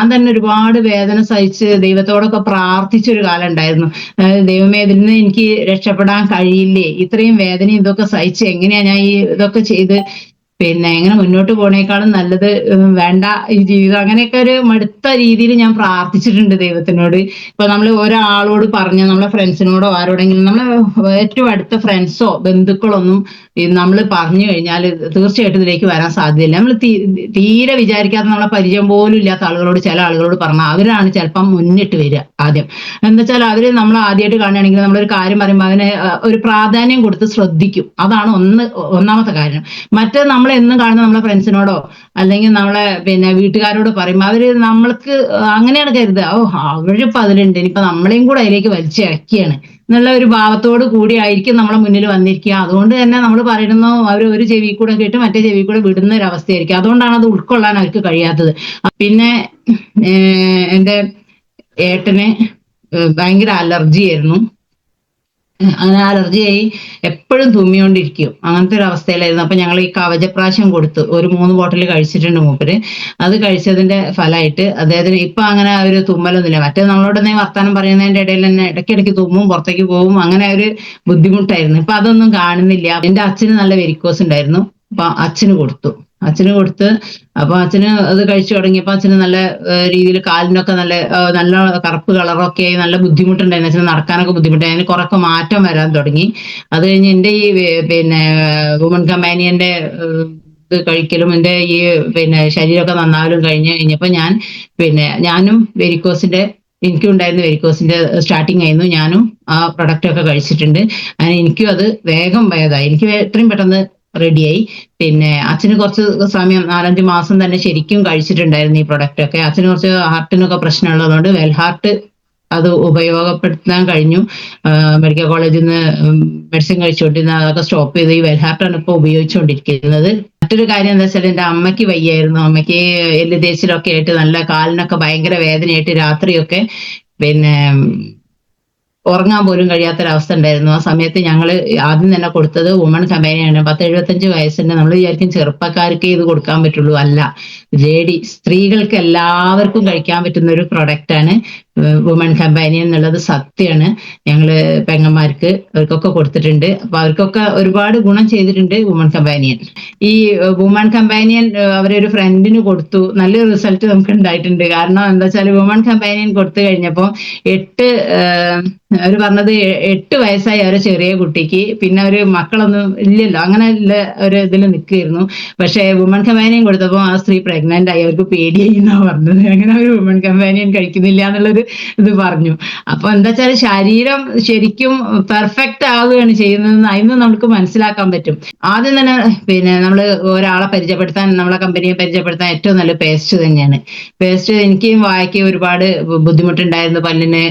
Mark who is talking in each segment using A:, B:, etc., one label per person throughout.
A: ഞാൻ തന്നെ ഒരുപാട് വേദന സഹിച്ച് ദൈവത്തോടൊക്കെ പ്രാർത്ഥിച്ചൊരു കാലം ഉണ്ടായിരുന്നു. ദൈവമേ, ഇതിൽ നിന്ന് എനിക്ക് രക്ഷപ്പെടാൻ കഴിയില്ലേ, ഇത്രയും വേദന ഇതൊക്കെ സഹിച്ച് എങ്ങനെയാ ഞാൻ ഈ ഇതൊക്കെ ചെയ്ത് എങ്ങനെ മുന്നോട്ട് പോണേക്കാളും നല്ലത് വേണ്ട ഈ ജീവിതം, അങ്ങനെയൊക്കെ ഒരു മടുത്ത രീതിയിൽ ഞാൻ പ്രാർത്ഥിച്ചിട്ടുണ്ട് ദൈവത്തിനോട്. ഇപ്പൊ നമ്മൾ ഒരാളോട് പറഞ്ഞ, നമ്മളെ ഫ്രണ്ട്സിനോടോ ആരോടെങ്കിലും, നമ്മളെ ഏറ്റവും അടുത്ത ഫ്രണ്ട്സോ ബന്ധുക്കളൊന്നും നമ്മൾ പറഞ്ഞു കഴിഞ്ഞാൽ തീർച്ചയായിട്ടും ഇതിലേക്ക് വരാൻ സാധ്യതയില്ല. നമ്മൾ തീരെ വിചാരിക്കാത്ത, നമ്മളെ പരിചയം പോലും ഇല്ലാത്ത ആളുകളോട്, ചില ആളുകളോട് പറഞ്ഞാൽ അവരാണ് ചിലപ്പം മുന്നിട്ട് വരിക ആദ്യം. എന്താ വെച്ചാൽ അവര് നമ്മൾ ആദ്യമായിട്ട് കാണുകയാണെങ്കിൽ നമ്മളൊരു കാര്യം പറയുമ്പോൾ അതിന് ഒരു പ്രാധാന്യം കൊടുത്ത് ശ്രദ്ധിക്കും. അതാണ് ഒന്നാമത്തെ കാര്യം. മറ്റേ നമ്മൾ എന്നും കാണുന്ന നമ്മളെ ഫ്രണ്ട്സിനോടോ അല്ലെങ്കിൽ നമ്മളെ വീട്ടുകാരോട് പറയുമ്പോൾ അവര് നമ്മൾക്ക് അങ്ങനെയാണ് കരുതുക, ഓ അവരിപ്പോ അതിലുണ്ട്, ഇനിയിപ്പൊ നമ്മളെയും കൂടെ അതിലേക്ക് വലിച്ചിറക്കിയാണ് എന്നുള്ള ഒരു ഭാവത്തോട് കൂടി ആയിരിക്കും നമ്മളെ മുന്നിൽ വന്നിരിക്കുക. അതുകൊണ്ട് തന്നെ നമ്മൾ പറയുന്നു അവർ ഒരു ചെവി കൂടെ കേട്ട് മറ്റേ ചെവി കൂടെ വിടുന്ന ഒരു അവസ്ഥയായിരിക്കും. അതുകൊണ്ടാണ് അത് ഉൾക്കൊള്ളാൻ അവർക്ക് കഴിയാത്തത്. പിന്നെ എൻ്റെ ഏട്ടന് ഭയങ്കര അലർജി ആയിരുന്നു. അങ്ങനെ അലർജിയായി എപ്പോഴും തുമ്മിക്കൊണ്ടിരിക്കും. അങ്ങനത്തെ ഒരു അവസ്ഥയിലായിരുന്നു. അപ്പൊ ഞങ്ങൾ ഈ കവചപ്രാശം കൊടുത്തു, ഒരു 3 ബോട്ടിൽ കഴിച്ചിട്ടുണ്ട് മൂപ്പര്. അത് കഴിച്ചതിന്റെ ഫലമായിട്ട് അദ്ദേഹത്തിന് ഇപ്പൊ അങ്ങനെ ഒരു തുമ്മലൊന്നുമില്ല. മറ്റേ നമ്മളോട് വർത്താനം പറയുന്നതിന്റെ ഇടയിൽ തന്നെ ഇടയ്ക്കിടയ്ക്ക് തുമ്മും, പുറത്തേക്ക് പോവും, അങ്ങനെ ഒരു ബുദ്ധിമുട്ടായിരുന്നു. ഇപ്പൊ അതൊന്നും കാണുന്നില്ല. എന്റെ അച്ഛന് നല്ല വെരിക്കോസ് ഉണ്ടായിരുന്നു. അപ്പൊ അച്ഛന് കൊടുത്തു. അപ്പൊ അച്ഛന് അത് കഴിച്ചു തുടങ്ങിയപ്പോ അച്ഛന് നല്ല രീതിയിൽ കാലിനൊക്കെ നല്ല കറുപ്പ് കളറൊക്കെ ആയി നല്ല ബുദ്ധിമുട്ടുണ്ടായിരുന്നു. അച്ഛന് നടക്കാനൊക്കെ ബുദ്ധിമുട്ടായി. അതിന് കുറൊക്കെ മാറ്റം വരാൻ തുടങ്ങി. അത് കഴിഞ്ഞ് എന്റെ ഈ വുമൺ കമ്പാനിയന്റെ ഇത് കഴിക്കലും എന്റെ ഈ ശരീരമൊക്കെ നന്നാവലും കഴിഞ്ഞപ്പോ ഞാനും എനിക്കും ഉണ്ടായിരുന്ന വെരിക്കോസിന്റെ സ്റ്റാർട്ടിങ് ആയിരുന്നു. ഞാനും ആ പ്രൊഡക്റ്റ് ഒക്കെ കഴിച്ചിട്ടുണ്ട്. അങ്ങനെ എനിക്കും അത് വേഗം ഭേദമായി. എനിക്ക് എത്രയും പെട്ടെന്ന് റെഡിയായി. അച്ഛന് കുറച്ച് സമയം 4-5 മാസം തന്നെ ശരിക്കും കഴിച്ചിട്ടുണ്ടായിരുന്നു ഈ പ്രൊഡക്റ്റ് ഒക്കെ. അച്ഛന് കുറച്ച് ഹാർട്ടിനൊക്കെ പ്രശ്നമുള്ളതുകൊണ്ട് വെൽഹാർട്ട് അത് ഉപയോഗപ്പെടുത്താൻ കഴിഞ്ഞു. മെഡിക്കൽ കോളേജിൽ നിന്ന് മെഡിസിൻ കഴിച്ചുകൊണ്ടിരുന്ന അതൊക്കെ സ്റ്റോപ്പ് ചെയ്ത് ഈ വെൽഹാർട്ടാണ് ഇപ്പോൾ ഉപയോഗിച്ചുകൊണ്ടിരിക്കുന്നത്. മറ്റൊരു കാര്യം എന്താ വെച്ചാൽ എൻ്റെ അമ്മയ്ക്ക് വയ്യായിരുന്നു. അമ്മയ്ക്ക് എല്ല് തേച്ചിലൊക്കെ ആയിട്ട് നല്ല കാലിനൊക്കെ ഭയങ്കര വേദനയായിട്ട് രാത്രിയൊക്കെ ഉറങ്ങാൻ പോലും കഴിയാത്തൊരവസ്ഥ ഉണ്ടായിരുന്നു. ആ സമയത്ത് ഞങ്ങൾ ആദ്യം തന്നെ കൊടുത്തത് വുമൺ കമ്പാനിയാണ്. 10-75 വയസ്സിന്റെ. നമ്മൾ വിചാരിക്കും ചെറുപ്പക്കാർക്ക് ഇത് കൊടുക്കാൻ പറ്റുള്ളൂ. അല്ല, സ്ത്രീകൾക്ക് എല്ലാവർക്കും കഴിക്കാൻ പറ്റുന്ന ഒരു പ്രൊഡക്റ്റ് ആണ് വുമൺ കമ്പാനിയൻ എന്നുള്ളത് സത്യമാണ്. ഞങ്ങള് പെങ്ങന്മാർക്ക് അവർക്കൊക്കെ കൊടുത്തിട്ടുണ്ട്. അപ്പൊ അവർക്കൊക്കെ ഒരുപാട് ഗുണം ചെയ്തിട്ടുണ്ട് വുമൺ കമ്പാനിയൻ. ഈ വുമൺ കമ്പാനിയൻ അവരൊരു ഫ്രണ്ടിന് കൊടുത്തു. നല്ലൊരു റിസൾട്ട് നമുക്ക് ഉണ്ടായിട്ടുണ്ട്. കാരണം എന്താ വെച്ചാൽ വുമൺ കമ്പാനിയൻ കൊടുത്തു കഴിഞ്ഞപ്പോ അവര് പറഞ്ഞത് 8 വയസ്സായി അവരെ ചെറിയ കുട്ടിക്ക്. പിന്നെ അവര് മക്കളൊന്നും ഇല്ലല്ലോ, അങ്ങനെ ഉള്ള ഒരു ഇതിൽ നിൽക്കുകയായിരുന്നു. പക്ഷെ വുമൺ കമ്പാനിയൻ കൊടുത്തപ്പോൾ ആ സ്ത്രീ പ്രഗ്നന്റ് ആയി. അവർക്ക് പേടിയായി എന്നാ പറഞ്ഞത്. അങ്ങനെ അവർ വുമൺ കമ്പാനിയൻ കഴിക്കുന്നില്ല എന്നുള്ളൊരു ഇത് പറഞ്ഞു. അപ്പൊ എന്താ വെച്ചാൽ ശരീരം ശരിക്കും പെർഫെക്റ്റ് ആവുകയാണ് ചെയ്യുന്നതെന്ന് അതിന് നമുക്ക് മനസ്സിലാക്കാൻ പറ്റും. ആദ്യം തന്നെ നമ്മള് ഒരാളെ പരിചയപ്പെടുത്താൻ, നമ്മളെ കമ്പനിയെ പരിചയപ്പെടുത്താൻ ഏറ്റവും നല്ല പേസ്റ്റ് തന്നെയാണ്. പേസ്റ്റ് എനിക്കും വായിക്ക് ഒരുപാട് ബുദ്ധിമുട്ടുണ്ടായിരുന്നു. പല്ലിന്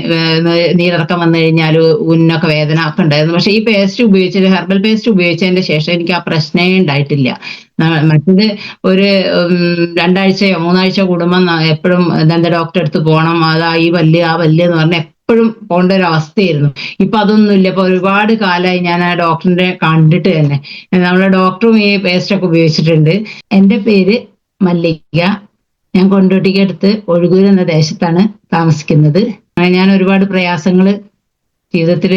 A: നീരിറക്കം വന്നു കഴിഞ്ഞാൽ ഉന്നൊക്കെ വേദന ഒക്കെ ഉണ്ടായിരുന്നു. പക്ഷെ ഈ പേസ്റ്റ് ഹെർബൽ പേസ്റ്റ് ഉപയോഗിച്ചതിന്റെ ശേഷം എനിക്ക് ആ പ്രശ്നമേ ഉണ്ടായിട്ടില്ല. മറ്റത് ഒരു 2 ആഴ്ചയോ 3 ആഴ്ച കൂടുമ്പോൾ എപ്പോഴും ദന്ത ഡോക്ടറെ അടുത്ത് പോകണം, അതാ ഈ പല്ല് ആ പല്ല് എന്ന് പറഞ്ഞാൽ എപ്പോഴും പോകേണ്ട ഒരു അവസ്ഥയായിരുന്നു. ഇപ്പൊ അതൊന്നുമില്ല. ഇപ്പൊ ഒരുപാട് കാലമായി ഞാൻ ആ ഡോക്ടറിനെ കണ്ടിട്ട് തന്നെ. നമ്മളെ ഡോക്ടറും ഈ പേസ്റ്റ് ഒക്കെ ഉപയോഗിച്ചിട്ടുണ്ട്. എൻ്റെ പേര് മല്ലിക. ഞാൻ കൊണ്ടോട്ടിക്കടുത്ത് ഒഴുകൂർ എന്ന ദേശത്താണ് താമസിക്കുന്നത്. ഞാൻ ഒരുപാട് പ്രയാസങ്ങൾ ജീവിതത്തിൽ,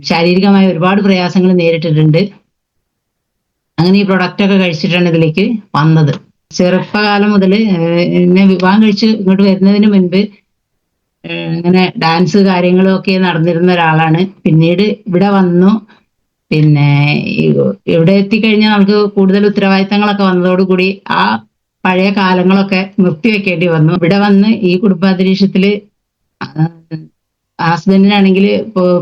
A: ശാരീരികമായ ഒരുപാട് പ്രയാസങ്ങൾ നേരിട്ടിട്ടുണ്ട്. അങ്ങനെ ഈ പ്രൊഡക്റ്റ് ഒക്കെ കഴിച്ചിട്ടാണ് ഇതിലേക്ക് വന്നത്. ചെറുപ്പകാലം മുതൽ എന്നെ വിവാഹം കഴിച്ച് ഇങ്ങോട്ട് വരുന്നതിന് മുൻപ് ഇങ്ങനെ ഡാൻസ് കാര്യങ്ങളും ഒക്കെ നടന്നിരുന്ന ഒരാളാണ്. പിന്നീട് ഇവിടെ വന്നു. ഇവിടെ എത്തിക്കഴിഞ്ഞാൽ നമുക്ക് കൂടുതൽ ഉത്തരവാദിത്തങ്ങളൊക്കെ വന്നതോടുകൂടി ആ പഴയ കാലങ്ങളൊക്കെ നിർത്തിവെക്കേണ്ടി വന്നു. ഇവിടെ വന്ന് ഈ കുടുംബാന്തരീക്ഷത്തില് ഹസ്ബൻഡിനാണെങ്കിൽ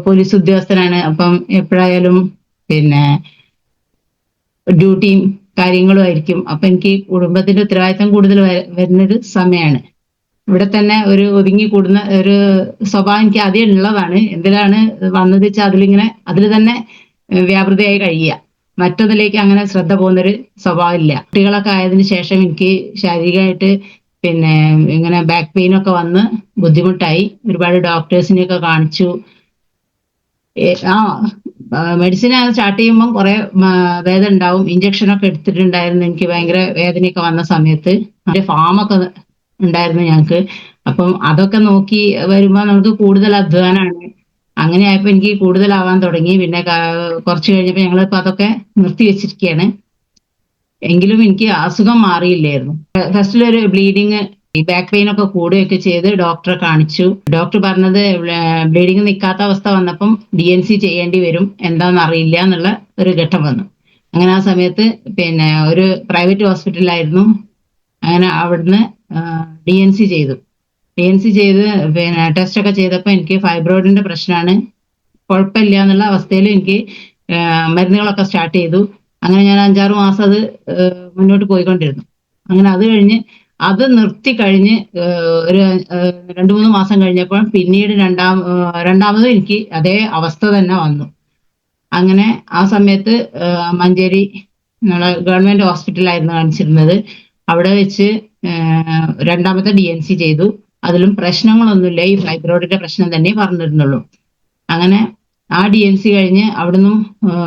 A: പോലീസ് ഉദ്യോഗസ്ഥനാണ്. അപ്പം എപ്പോഴായാലും ഡ്യൂട്ടിയും കാര്യങ്ങളും ആയിരിക്കും. അപ്പൊ എനിക്ക് കുടുംബത്തിന്റെ ഉത്തരവാദിത്തം കൂടുതൽ വരുന്നൊരു സമയമാണ്. ഇവിടെ തന്നെ ഒരു ഒതുങ്ങി കൂടുന്ന ഒരു സ്വഭാവം എനിക്ക് ആദ്യം ഉള്ളതാണ്. എന്തിനാണ് വന്നത് വെച്ചാൽ അതിൽ തന്നെ വ്യാപൃതയായി കഴിയുക. മറ്റൊന്നിലേക്ക് അങ്ങനെ ശ്രദ്ധ പോകുന്നൊരു സ്വഭാവം ഇല്ല. കുട്ടികളൊക്കെ ആയതിനു ശേഷം എനിക്ക് ശാരീരികമായിട്ട് ഇങ്ങനെ ബാക്ക് പെയിൻ ഒക്കെ വന്ന് ബുദ്ധിമുട്ടായി. ഒരുപാട് ഡോക്ടേഴ്സിനെയൊക്കെ കാണിച്ചു. മെഡിസിൻ സ്റ്റാർട്ട് ചെയ്യുമ്പോൾ കുറെ വേദന ഉണ്ടാവും. ഇഞ്ചക്ഷനൊക്കെ എടുത്തിട്ടുണ്ടായിരുന്നു. എനിക്ക് ഭയങ്കര വേദനയൊക്കെ വന്ന സമയത്ത് ഫാമൊക്കെ ഉണ്ടായിരുന്നു ഞങ്ങൾക്ക്. അപ്പം അതൊക്കെ നോക്കി വരുമ്പോൾ നമുക്ക് കൂടുതൽ അധ്വാനമാണ്. അങ്ങനെ ആയപ്പോൾ എനിക്ക് കൂടുതലാവാൻ തുടങ്ങി. പിന്നെ കുറച്ച് കഴിഞ്ഞപ്പോൾ ഞങ്ങളിപ്പോ അതൊക്കെ നിർത്തി വെച്ചിരിക്കുകയാണ്. എങ്കിലും എനിക്ക് അസുഖം മാറിയില്ലായിരുന്നു. ഫസ്റ്റിലൊരു ബ്ലീഡിങ്, ഈ ബാക്ക് പെയിൻ ഒക്കെ കൂടുകയൊക്കെ ചെയ്ത് ഡോക്ടറെ കാണിച്ചു. ഡോക്ടർ പറഞ്ഞത് ബ്ലീഡിങ് നിൽക്കാത്ത അവസ്ഥ വന്നപ്പം DNC ചെയ്യേണ്ടി വരും, എന്താണെന്ന് അറിയില്ല എന്നുള്ള ഒരു ഘട്ടം വന്നു. അങ്ങനെ ആ സമയത്ത് പിന്നെ ഒരു പ്രൈവറ്റ് ഹോസ്പിറ്റലിലായിരുന്നു. അങ്ങനെ അവിടുന്ന് DNC ചെയ്തു. DNC ചെയ്ത് പിന്നെ ടെസ്റ്റ് ഒക്കെ ചെയ്തപ്പോൾ എനിക്ക് ഫൈബ്രോയിഡിന്റെ പ്രശ്നമാണ്, കുഴപ്പമില്ല എന്നുള്ള അവസ്ഥയിൽ എനിക്ക് മരുന്നുകളൊക്കെ സ്റ്റാർട്ട് ചെയ്തു. അങ്ങനെ ഞാൻ 5-6 മാസം അത് മുന്നോട്ട് പോയിക്കൊണ്ടിരുന്നു. അങ്ങനെ അത് കഴിഞ്ഞ് അത് നിർത്തി കഴിഞ്ഞ് ഒരു 2-3 മാസം കഴിഞ്ഞപ്പോൾ പിന്നീട് രണ്ടാമത് എനിക്ക് അതേ അവസ്ഥ തന്നെ വന്നു. അങ്ങനെ ആ സമയത്ത് മഞ്ചേരി നമ്മളെ ഗവൺമെന്റ് ഹോസ്പിറ്റലായിരുന്നു കാണിച്ചിരുന്നത്. അവിടെ വെച്ച് രണ്ടാമത്തെ DNC ചെയ്തു. അതിലും പ്രശ്നങ്ങളൊന്നുമില്ല, ഈ ഫൈബ്രോയിഡിന്റെ പ്രശ്നം തന്നെ പറഞ്ഞിരുന്നുള്ളൂ. അങ്ങനെ ആ DNC കഴിഞ്ഞ് അവിടുന്ന്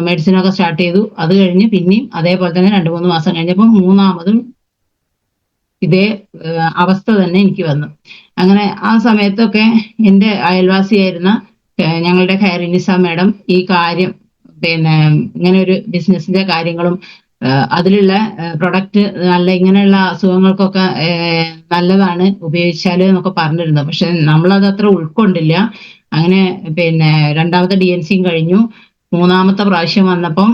A: മെഡിസിനൊക്കെ സ്റ്റാർട്ട് ചെയ്തു. അത് കഴിഞ്ഞ് പിന്നെയും അതേപോലെ തന്നെ 2-3 മാസം കഴിഞ്ഞപ്പോൾ മൂന്നാമതും ഇതേ അവസ്ഥ തന്നെ എനിക്ക് വന്നു. അങ്ങനെ ആ സമയത്തൊക്കെ എൻ്റെ അയൽവാസിയായിരുന്ന ഞങ്ങളുടെ ഖൈറുന്നിസ മാഡം ഈ കാര്യം പിന്നെ ഇങ്ങനെ ഒരു ബിസിനസിന്റെ കാര്യങ്ങളും അതിലുള്ള പ്രൊഡക്റ്റ് നല്ല ഇങ്ങനെയുള്ള അസുഖങ്ങൾക്കൊക്കെ നല്ലതാണ് ഉപയോഗിച്ചാൽ എന്നൊക്കെ പറഞ്ഞിരുന്നു. പക്ഷെ നമ്മളത് അത്ര ഉൾക്കൊണ്ടില്ല. അങ്ങനെ പിന്നെ രണ്ടാമത്തെ DNC കഴിഞ്ഞു. മൂന്നാമത്തെ പ്രാവശ്യം വന്നപ്പം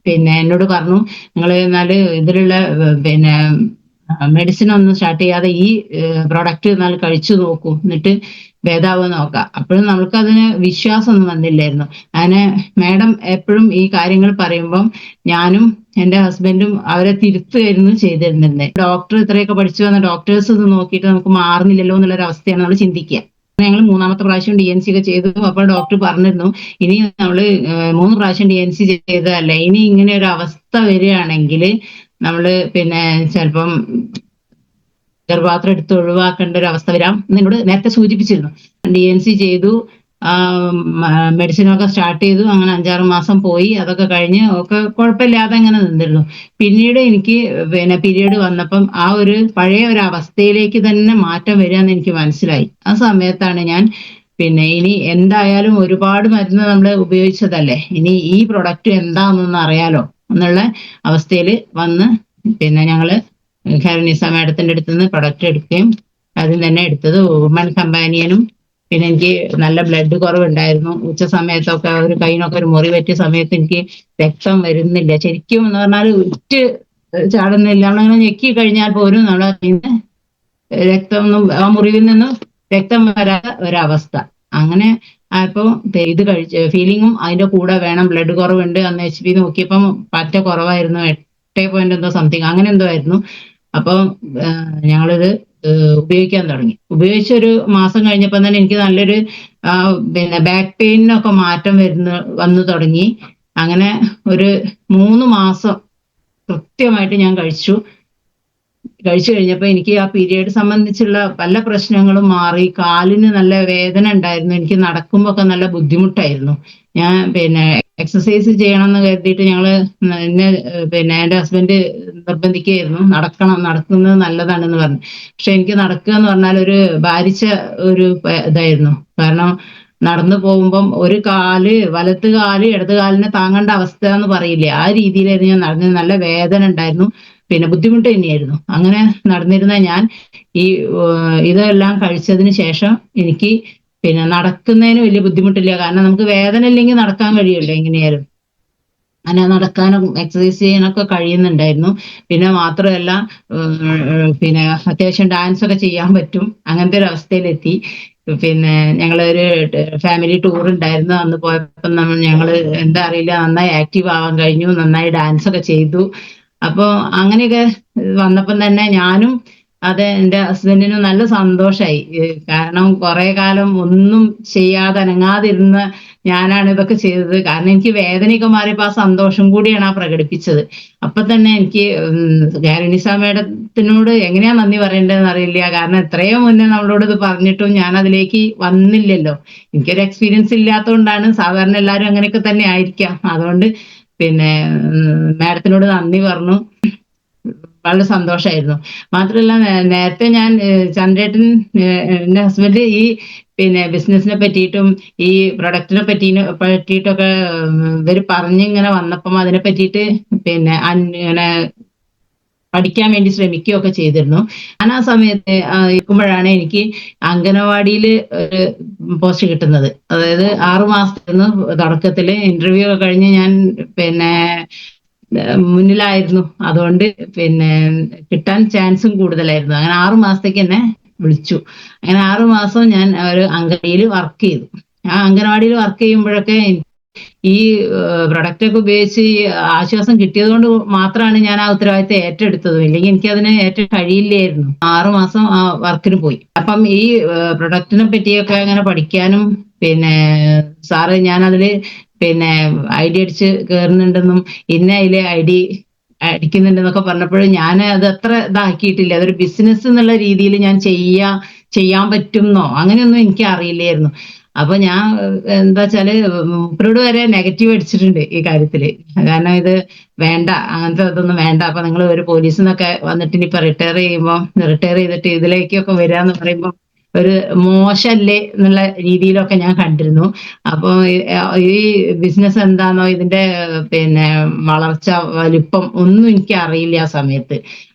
A: പിന്നെ എന്നോട് പറഞ്ഞു, നിങ്ങൾ എന്നാൽ ഇതിലുള്ള പിന്നെ മെഡിസിൻ ഒന്നും സ്റ്റാർട്ട് ചെയ്യാതെ ഈ പ്രൊഡക്റ്റ് എന്നാൽ കഴിച്ചു നോക്കൂ, എന്നിട്ട് ഭേദാവുമെന്ന് നോക്കാം. അപ്പോഴും നമ്മൾക്കതിന് വിശ്വാസമൊന്നും വന്നില്ലായിരുന്നു. അങ്ങനെ മാഡം എപ്പോഴും ഈ കാര്യങ്ങൾ പറയുമ്പം ഞാനും എൻ്റെ ഹസ്ബൻഡും അവരെ തിരുത്തുകയായിരുന്നു ചെയ്തിരുന്നത്. ഡോക്ടർ ഇത്രയൊക്കെ പഠിച്ചു വന്ന ഡോക്ടേഴ്സ് ഇത് നോക്കിയിട്ട് നമുക്ക് മാറുന്നില്ലല്ലോ എന്നുള്ളൊരു അവസ്ഥയാണ് നമ്മൾ ചിന്തിക്കുക. ഞങ്ങൾ മൂന്നാമത്തെ പ്രാവശ്യം DNC ഒക്കെ ചെയ്തു. അപ്പോൾ ഡോക്ടർ പറഞ്ഞിരുന്നു, ഇനി നമ്മൾ 3 പ്രാവശ്യം DNC ചെയ്തതല്ലേ, ഇനി ഇങ്ങനെ ഒരു അവസ്ഥ വരികയാണെങ്കിൽ നമ്മൾ പിന്നെ ചിലപ്പം ഗർഭപാത്രം എടുത്ത് ഒഴിവാക്കേണ്ട ഒരു അവസ്ഥ വരാം എന്നോട് നേരത്തെ സൂചിപ്പിച്ചിരുന്നു. DNC ചെയ്തു, മെഡിസിനൊക്കെ സ്റ്റാർട്ട് ചെയ്തു. അങ്ങനെ 5-6 മാസം പോയി. അതൊക്കെ കഴിഞ്ഞ് ഒക്കെ കുഴപ്പമില്ലാതെ അങ്ങനെ നിന്നിരുന്നു. പിന്നീട് എനിക്ക് പിന്നെ പീരീഡ് വന്നപ്പം ആ ഒരു പഴയ ഒരു അവസ്ഥയിലേക്ക് തന്നെ മാറ്റം വരികയെന്ന് എനിക്ക് മനസ്സിലായി. ആ സമയത്താണ് ഞാൻ പിന്നെ ഇനി എന്തായാലും ഒരുപാട് മരുന്ന് നമ്മൾ ഉപയോഗിച്ചതല്ലേ, ഇനി ഈ പ്രൊഡക്റ്റ് എന്താണെന്നൊന്ന് അറിയാലോ എന്നുള്ള അവസ്ഥയിൽ വന്ന് പിന്നെ ഞങ്ങള് ഖൈറുന്നിസ മാഡത്തിന്റെ അടുത്ത് നിന്ന് പ്രൊഡക്റ്റ് എടുക്കുകയും അതിൽ തന്നെ എടുത്തത് വുമൺ കമ്പാനിയനും. പിന്നെ എനിക്ക് നല്ല ബ്ലഡ് കുറവുണ്ടായിരുന്നു. ഉച്ച സമയത്തൊക്കെ ഒരു കൈയിനൊക്കെ ഒരു മുറി പറ്റിയ സമയത്ത് എനിക്ക് രക്തം വരുന്നില്ല, ശരിക്കും എന്ന് പറഞ്ഞാൽ ഉറ്റ് ചാടുന്നില്ല. നമ്മളങ്ങനെ ഞെക്കി കഴിഞ്ഞാൽ പോലും നമ്മളെ കയ്യിൽ രക്തമൊന്നും ആ മുറിവിൽ നിന്നും രക്തം വരാത്ത ഒരവസ്ഥ. അങ്ങനെ ആയപ്പോൾ ഇത് കഴിച്ച് ഫീലിങ്ങും അതിന്റെ കൂടെ വേണം. ബ്ലഡ് കുറവുണ്ട്, അന്ന് HP നോക്കിയപ്പം പറ്റ കുറവായിരുന്നു, 8 എന്തോ സംതിങ് അങ്ങനെ എന്തോ ആയിരുന്നു. അപ്പം ഞങ്ങളിത് ഉപയോഗിക്കാൻ തുടങ്ങി. ഉപയോഗിച്ചൊരു മാസം കഴിഞ്ഞപ്പോൾ തന്നെ എനിക്ക് നല്ലൊരു പിന്നെ ബാക്ക് പെയിനൊക്കെ മാറ്റം വന്നു തുടങ്ങി. അങ്ങനെ ഒരു 3 മാസം കൃത്യമായിട്ട് ഞാൻ കഴിച്ചു കഴിഞ്ഞപ്പോൾ എനിക്ക് ആ പീരിയഡ് സംബന്ധിച്ചുള്ള പല പ്രശ്നങ്ങളും മാറി. കാലിന് നല്ല വേദന ഉണ്ടായിരുന്നു, എനിക്ക് നടക്കുമ്പോൾ ഒക്കെ നല്ല ബുദ്ധിമുട്ടായിരുന്നു. ഞാൻ പിന്നെ എക്സസൈസ് ചെയ്യണം എന്ന് കരുതിയിട്ട് എന്നെ പിന്നെ എൻ്റെ ഹസ്ബൻഡ് നിർബന്ധിക്കുകയായിരുന്നു, നടക്കുന്നത് നല്ലതാണെന്ന് പറഞ്ഞു. പക്ഷെ എനിക്ക് നടക്കുക എന്ന് പറഞ്ഞാൽ ഒരു ഭാരിച്ച ഒരു ഇതായിരുന്നു. കാരണം നടന്നു പോകുമ്പം ഒരു കാല് വലത്ത് കാല് ഇടത് കാലിനെ താങ്ങേണ്ട അവസ്ഥ എന്ന് പറയില്ലേ, ആ രീതിയിലായിരുന്നു ഞാൻ നടന്നത്. നല്ല വേദന ഉണ്ടായിരുന്നു, പിന്നെ ബുദ്ധിമുട്ട് തന്നെയായിരുന്നു. അങ്ങനെ നടന്നിരുന്ന ഞാൻ ഈ ഇതെല്ലാം കഴിച്ചതിന് ശേഷം എനിക്ക് പിന്നെ നടക്കുന്നതിന് വലിയ ബുദ്ധിമുട്ടില്ല. കാരണം നമുക്ക് വേദന ഇല്ലെങ്കിൽ നടക്കാൻ കഴിയുമല്ലോ എങ്ങനെയാലും. അങ്ങനെ നടക്കാനും എക്സസൈസ് ചെയ്യാനൊക്കെ കഴിയുന്നുണ്ടായിരുന്നു. പിന്നെ മാത്രമല്ല പിന്നെ അത്യാവശ്യം ഡാൻസ് ഒക്കെ ചെയ്യാൻ പറ്റും, അങ്ങനത്തെ ഒരു അവസ്ഥയിലെത്തി. പിന്നെ ഞങ്ങളൊരു ഫാമിലി ടൂർ ഉണ്ടായിരുന്നു. അന്ന് പോയപ്പോൾ ഞങ്ങൾ എന്താ അറിയില്ല നന്നായി ആക്റ്റീവ് ആവാൻ കഴിഞ്ഞു, നന്നായി ഡാൻസ് ഒക്കെ ചെയ്തു. അപ്പോൾ അങ്ങനെയൊക്കെ വന്നപ്പം തന്നെ ഞാനും അത് എൻ്റെ ഹസ്ബൻഡിനും നല്ല സന്തോഷമായി. കാരണം കുറെ കാലം ഒന്നും ചെയ്യാതെ അനങ്ങാതിരുന്ന ഞാനാണ് ഇതൊക്കെ ചെയ്തത്. കാരണം എനിക്ക് വേദനയൊക്കെ മാറിയപ്പോൾ ആ സന്തോഷം കൂടിയാണ് ആ പ്രകടിപ്പിച്ചത്. അപ്പൊ തന്നെ എനിക്ക് ഖൈറുന്നിസ മാഡത്തിനോട് എങ്ങനെയാ നന്ദി പറയേണ്ടതെന്ന് അറിയില്ല. കാരണം എത്രയോ മുന്നേ നമ്മളോട് ഇത് പറഞ്ഞിട്ടും ഞാൻ അതിലേക്ക് വന്നില്ലല്ലോ. എനിക്കൊരു എക്സ്പീരിയൻസ് ഇല്ലാത്തതുകൊണ്ടാണ്. സാധാരണ എല്ലാവരും അങ്ങനെയൊക്കെ തന്നെ ആയിരിക്കാം. അതുകൊണ്ട് പിന്നെ മാഡത്തിനോട് നന്ദി പറഞ്ഞു. വളരെ സന്തോഷമായിരുന്നു. മാത്രമല്ല നേരത്തെ ഞാൻ ചന്ദ്രേട്ടൻ എന്റെ ഹസ്ബൻഡ് ഈ പിന്നെ ബിസിനസിനെ പറ്റിയിട്ടും ഈ പ്രൊഡക്റ്റിനെ പറ്റിയിട്ടൊക്കെ ഇവര് പറഞ്ഞിങ്ങനെ വന്നപ്പം അതിനെ പറ്റിയിട്ട് പിന്നെ ഇങ്ങനെ പഠിക്കാൻ വേണ്ടി ശ്രമിക്കുകയൊക്കെ ചെയ്തിരുന്നു. ഞാൻ ആ സമയത്ത് ഇരിക്കുമ്പോഴാണ് എനിക്ക് അംഗനവാടിയിൽ ഒരു പോസ്റ്റ് കിട്ടുന്നത്. അതായത് 6 മാസത്തിന് തുടക്കത്തില് ഇന്റർവ്യൂ ഒക്കെ കഴിഞ്ഞ് ഞാൻ പിന്നെ മുന്നിലായിരുന്നു. അതുകൊണ്ട് പിന്നെ കിട്ടാൻ ചാൻസും കൂടുതലായിരുന്നു. അങ്ങനെ 6 മാസത്തേക്ക് എന്നെ വിളിച്ചു. അങ്ങനെ 6 മാസം ഞാൻ ഒരു അംഗനവാടിയിൽ വർക്ക് ചെയ്തു. ആ അംഗനവാടിയിൽ വർക്ക് ചെയ്യുമ്പോഴൊക്കെ ഈ പ്രൊഡക്റ്റ് ഒക്കെ ഉപയോഗിച്ച് ഈ ആശ്വാസം കിട്ടിയത് കൊണ്ട് മാത്രമാണ് ഞാൻ ആ ഉത്തരവാദിത്തം ഏറ്റെടുത്തതും. ഇല്ലെങ്കിൽ എനിക്ക് അതിന് കഴിയില്ലായിരുന്നു. 6 മാസം ആ വർക്കിന് പോയി. അപ്പം ഈ പ്രൊഡക്റ്റിനെ പറ്റിയൊക്കെ അങ്ങനെ പഠിക്കാനും പിന്നെ സാറ് ഞാൻ അതില് പിന്നെ ഐഡി അടിച്ച് കയറുന്നുണ്ടെന്നും ഇന്ന അതില് ഐഡി അടിക്കുന്നുണ്ടെന്നൊക്കെ പറഞ്ഞപ്പോൾ ഞാൻ അത് അത്ര ഇതാക്കിയിട്ടില്ല. അതൊരു ബിസിനസ് എന്നുള്ള രീതിയിൽ ഞാൻ ചെയ്യാൻ പറ്റുന്നോ അങ്ങനെയൊന്നും എനിക്ക് അറിയില്ലായിരുന്നു. അപ്പൊ ഞാൻ എന്താ വെച്ചാല് മൂപ്പരോട് വരെ നെഗറ്റീവ് അടിച്ചിട്ടുണ്ട് ഈ കാര്യത്തില്. കാരണം ഇത് വേണ്ട, അങ്ങനത്തെ ഇതൊന്നും വേണ്ട. അപ്പൊ നിങ്ങൾ ഒരു പോലീസിൽ നിന്നൊക്കെ വന്നിട്ട് ഇനിയിപ്പൊ റിട്ടയർ ചെയ്തിട്ട് ഇതിലേക്കൊക്കെ വരിക പറയുമ്പോൾ ഒരു മോശല്ലേ എന്നുള്ള രീതിയിലൊക്കെ ഞാൻ കണ്ടിരുന്നു. അപ്പൊ ഈ ബിസിനസ് എന്താണോ ഇതിന്റെ പിന്നെ വളർച്ച വലിപ്പം ഒന്നും എനിക്ക് അറിയില്ല ആ സമയത്ത്.